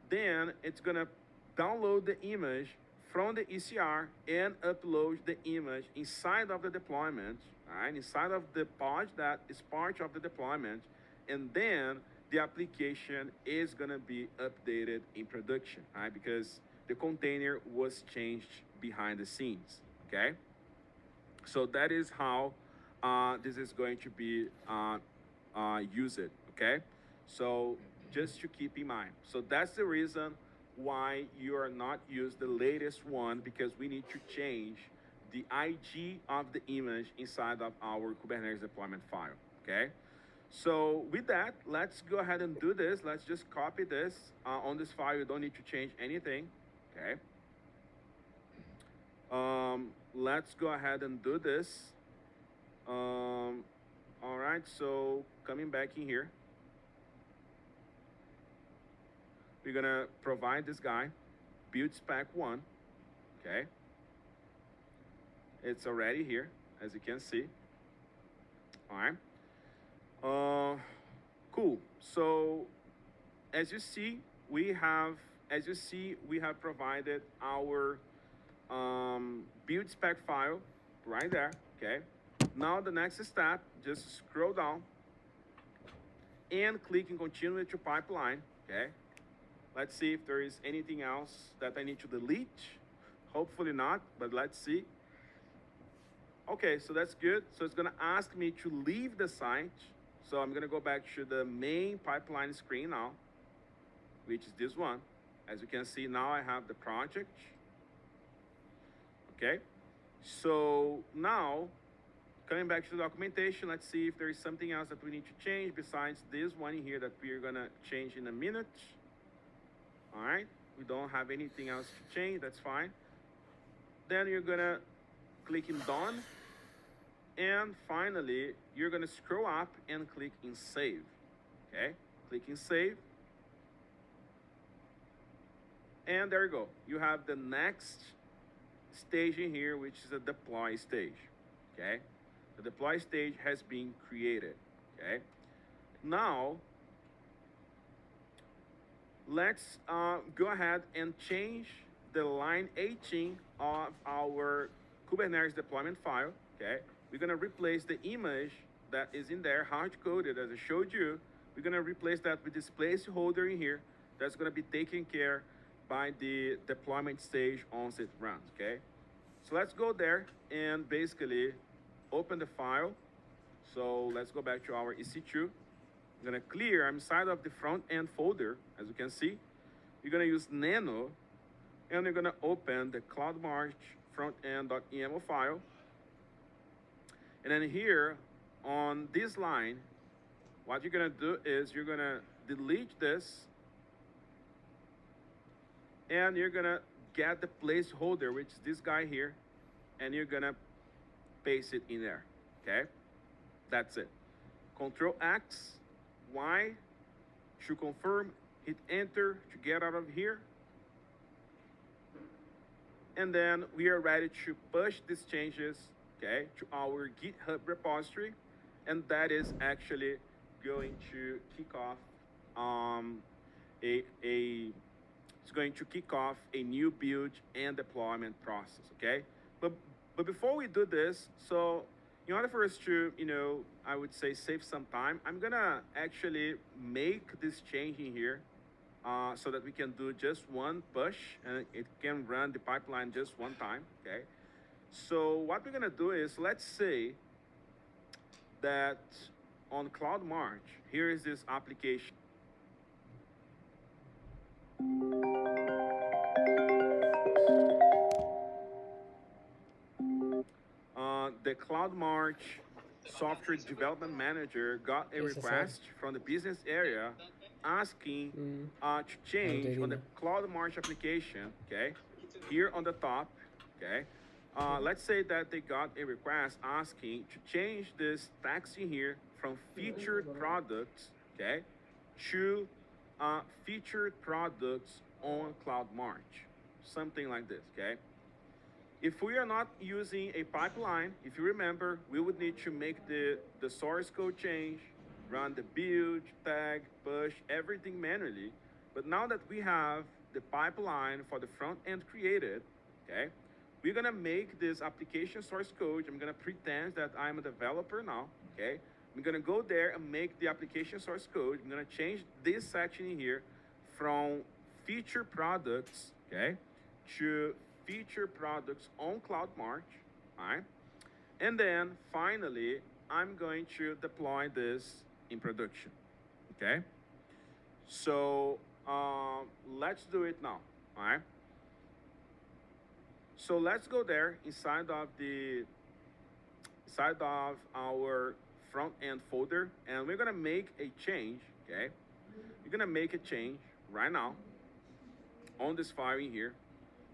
then it's gonna download the image from the ECR and upload the image inside of the deployment, right? Inside of the pod that is part of the deployment, and then the application is gonna be updated in production, right? Because the container was changed behind the scenes, okay? So that is how this is going to be used, okay? So just to keep in mind. So that's the reason why you are not use the latest one, because we need to change the IG of the image inside of our Kubernetes deployment file, okay? So with that, let's go ahead and do this. Let's just copy this on this file. You don't need to change anything, okay? Let's go ahead and do this. All right, so coming back in here, we're gonna provide this guy, build spec 1, okay? It's already here, as you can see. All right. Cool. So as you see, we have provided our build spec file right there, okay? Now the next step, just scroll down and click in continue to pipeline, okay? Let's see if there is anything else that I need to delete. Hopefully not, but let's see. Okay, so that's good. So it's gonna ask me to leave the site. So I'm gonna go back to the main pipeline screen now, which is this one. As you can see, now I have the project. Okay, so now, coming back to the documentation, let's see if there is something else that we need to change besides this one here that we're gonna change in a minute. All right, we don't have anything else to change, that's fine. Then you're gonna click in done. And finally, you're gonna scroll up and click in save, okay? Click in save. And there you go. You have the next stage in here, which is a deploy stage, okay? The deploy stage has been created, okay? Now, let's go ahead and change the line 18 of our Kubernetes deployment file, okay? We're gonna replace the image that is in there, hard-coded, as I showed you. We're gonna replace that with this placeholder in here that's gonna be taken care by the deployment stage once it runs, okay? So let's go there and basically open the file. So let's go back to our EC2. I'm gonna clear, I'm inside of the front end folder, as you can see. You're gonna use nano, and you're gonna open the CloudMarch frontend.emo file. And then here on this line, what you're gonna do is you're gonna delete this, and you're gonna get the placeholder, which is this guy here, and you're gonna paste it in there, okay? That's it. Control X, Y, to confirm, hit enter to get out of here. And then we are ready to push these changes, okay, to our GitHub repository. And that is actually going to kick off it's going to kick off a new build and deployment process, okay? But before we do this, so in order for us to, I would say save some time, I'm gonna actually make this change in here so that we can do just one push and it can run the pipeline just one time, okay? So what we're gonna do is, let's say that on CloudMarch, here is this application. The CloudMarch software development manager got a request from the business area asking to change on the CloudMarch application, okay? Here on the top, okay? let's say that they got a request asking to change this taxi here from featured products, okay, to featured products on Cloud March, something like this, okay? If we are not using a pipeline, if you remember, we would need to make the source code change, run the build, tag, push, everything manually. But now that we have the pipeline for the front end created, okay, we're gonna make this application source code. I'm gonna pretend that I'm a developer now, okay? I'm gonna go there and make the application source code. I'm gonna change this section in here from feature products, okay, to feature products on Cloud March, all right? And then finally, I'm going to deploy this in production, okay? So let's do it now, all right? So let's go there inside of our front end folder, and we're gonna make a change, okay? We're gonna make a change right now on this file in here.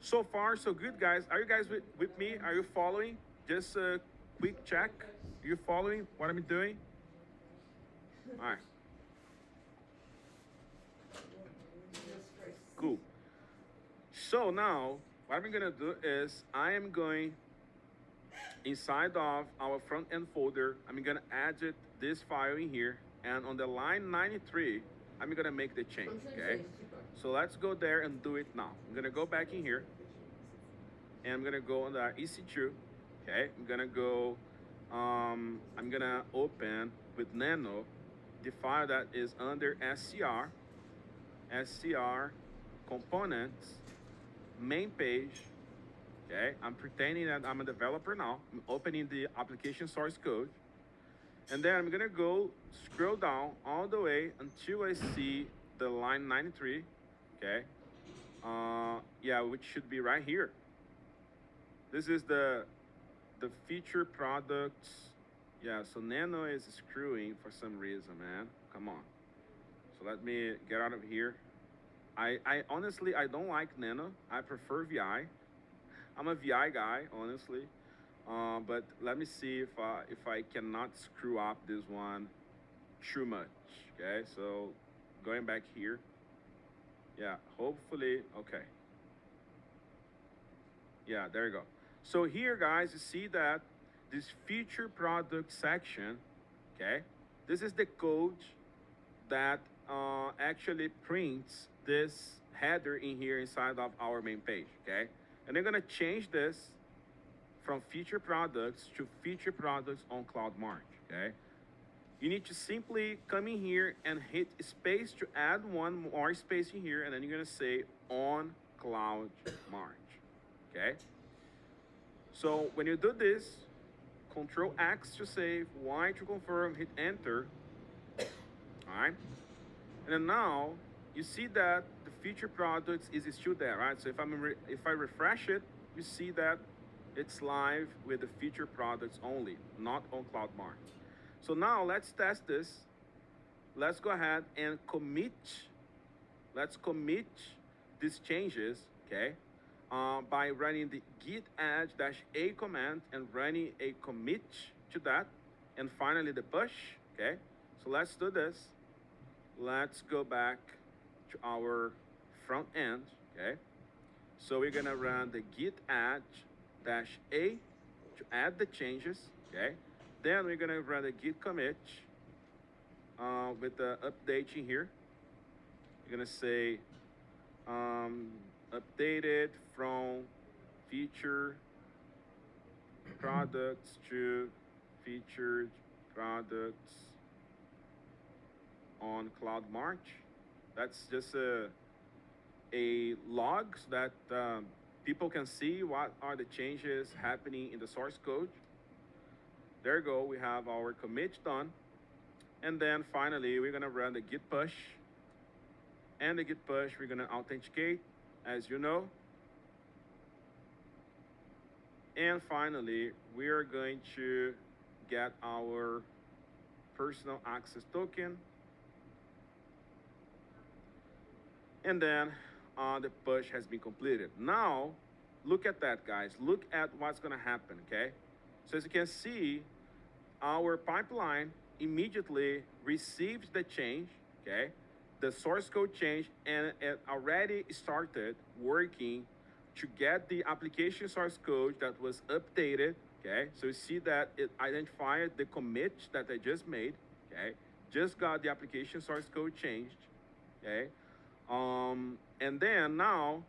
So far, so good, guys. Are you guys with me? Are you following? Just a quick check. Are you following what I'm doing? All right. Cool. So now, what I'm gonna do is I am going inside of our front end folder. I'm gonna add this file in here, and on the line 93, I'm gonna make the change, okay? So let's go there and do it now. I'm gonna go back in here, and I'm gonna go on the EC2, okay? I'm gonna go, I'm gonna open with Nano the file that is under SCR components, main page, okay? I'm pretending that I'm a developer now. I'm opening the application source code, and then I'm gonna go scroll down all the way until I see the line 93, okay? Yeah, which should be right here. This is the feature products. Yeah, so Nano is screwing for some reason, man. Come on. So let me get out of here. I honestly, I don't like Nano. I prefer VI. I'm a VI guy, honestly. But let me see if I cannot screw up this one too much. Okay, so going back here. Yeah, hopefully, okay. Yeah, there you go. So here, guys, you see that this feature product section, okay, this is the code that actually prints this header in here inside of our main page, okay? And they're gonna change this from feature products to feature products on Cloud March, okay? You need to simply come in here and hit space to add one more space in here, and then you're gonna say on Cloud March, okay? So when you do this, Control X to save, Y to confirm, hit enter, all right? And then now, you see that the feature products is still there, right? So if I refresh it, you see that it's live with the feature products only, not on Cloud March. So now let's test this. Let's go ahead and commit. Let's commit these changes, okay? By running the git add-a command and running a commit to that. And finally the push, okay? So let's do this. Let's go back to our front end, okay? So we're gonna run the git add-a to add the changes, okay? Then we're gonna run the git commit with the update in here. You're gonna say updated from feature products to featured products on Cloud March. That's just a log so that people can see what are the changes happening in the source code. There you go, we have our commit done. And then finally, we're gonna run the git push. And the git push, we're gonna authenticate, as you know. And finally, we are going to get our personal access token. And then the push has been completed. Now, look at that, guys. Look at what's going to happen, okay? So as you can see, our pipeline immediately receives the change, okay? The source code change, and it already started working to get the application source code that was updated, okay? So you see that it identified the commit that I just made, okay? Just got the application source code changed, okay? And then now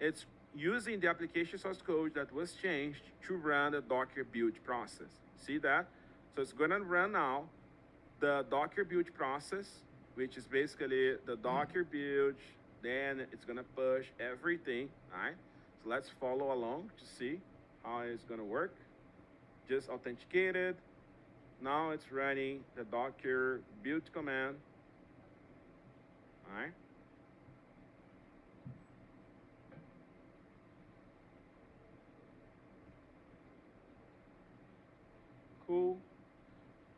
it's using the application source code that was changed to run the Docker build process. See that? So it's gonna run now the Docker build process, which is basically the Docker build, then it's gonna push everything, all right? So let's follow along to see how it's gonna work. Just authenticated. Now it's running the Docker build command, all right? Cool.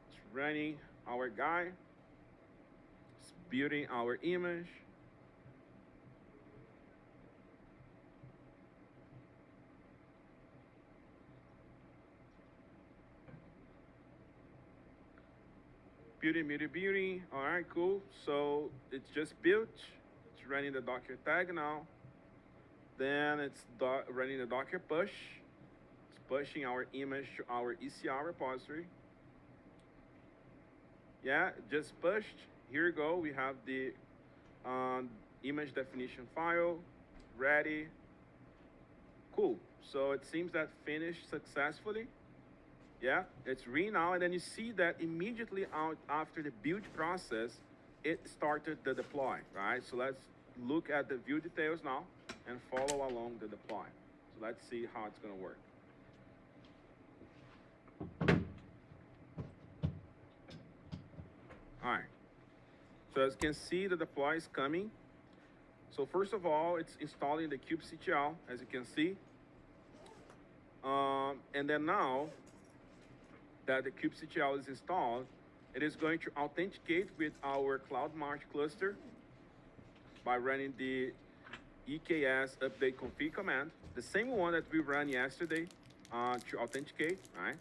It's running our guy. It's building our image. Beauty. All right, cool. So it's just built. It's running the Docker tag now. Then it's running the Docker push. It's pushing our image to our ECR repository. Yeah, just pushed. Here we go. We have the image definition file ready. Cool. So it seems that finished successfully. Yeah, it's read now, and then you see that immediately out after the build process, it started the deploy, right? So let's look at the view details now and follow along the deploy. So let's see how it's gonna work. All right, so as you can see, the deploy is coming. So first of all, it's installing the kubectl, as you can see. And then now that the kubectl is installed, it is going to authenticate with our CloudMarch cluster by running the EKS update config command, the same one that we ran yesterday to authenticate, right?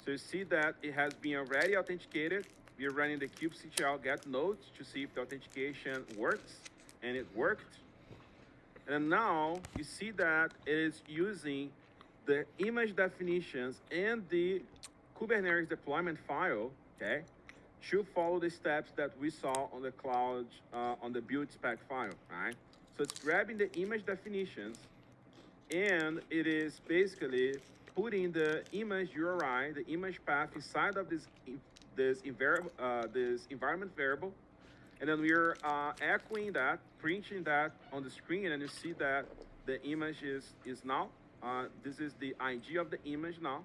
So you see that it has been already authenticated. We are running the kubectl get nodes to see if the authentication works, and it worked. And now you see that it is using the image definitions and the Kubernetes deployment file, okay, to follow the steps that we saw on the cloud, on the build spec file, right? So it's grabbing the image definitions, and it is basically putting the image URI, the image path inside of this environment variable, and then we are echoing that, printing that on the screen, and you see that the image is now. This is the ID of the image now.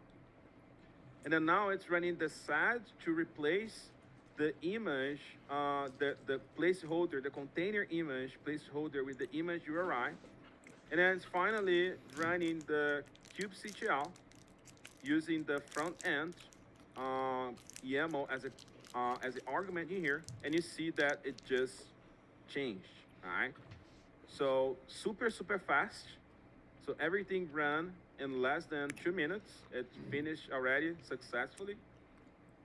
And then now it's running the SAD to replace the image, the placeholder, the container image placeholder with the image URI. And then it's finally running the kubectl using the front end YAML as an argument in here. And you see that it just changed, all right? So super fast. So everything ran in less than 2 minutes. It finished already successfully.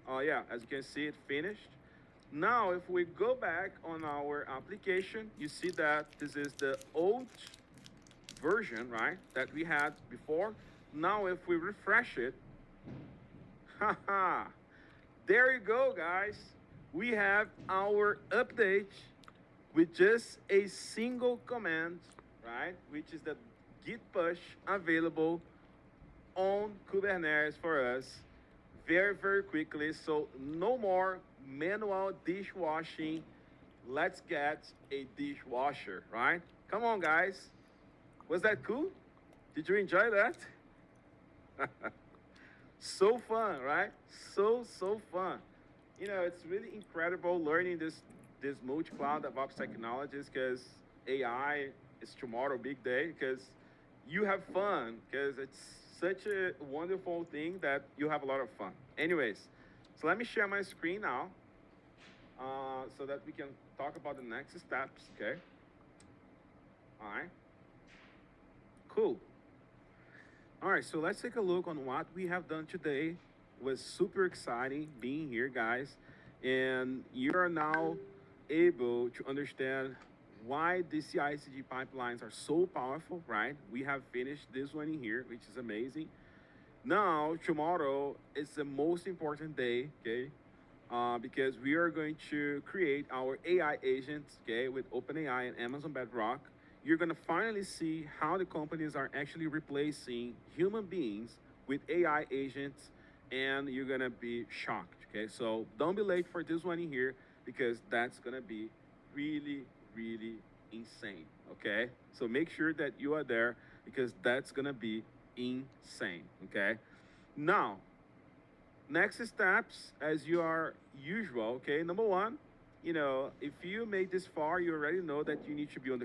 Yeah, as you can see, it finished. Now, if we go back on our application, you see that this is the old version, right, that we had before. Now, if we refresh it, haha, there you go, guys. We have our update with just a single command, right, which is the git push available on Kubernetes for us very quickly. So no more manual dishwashing. Let's get a dishwasher, right? Come on, guys. Was that cool? Did you enjoy that? So fun, right? So fun. You know, it's really incredible learning this multi-cloud DevOps technologies, because AI is tomorrow big day, because you have fun, because it's such a wonderful thing that you have a lot of fun. Anyways, so let me share my screen now so that we can talk about the next steps, okay? All right. Cool. All right, so let's take a look on what we have done today. It was super exciting being here, guys. And you are now able to understand why the CI/CD pipelines are so powerful, right? We have finished this one in here, which is amazing. Now, tomorrow is the most important day, okay? Because we are going to create our AI agents, okay, with OpenAI and Amazon Bedrock. You're going to finally see how the companies are actually replacing human beings with AI agents, and you're going to be shocked, okay? So don't be late for this one in here because that's going to be really, really insane, okay? So make sure that you are there because that's going to be insane, okay? Now, next steps, as you are usual, okay? Number one, if you made this far, you already know that you need to be on the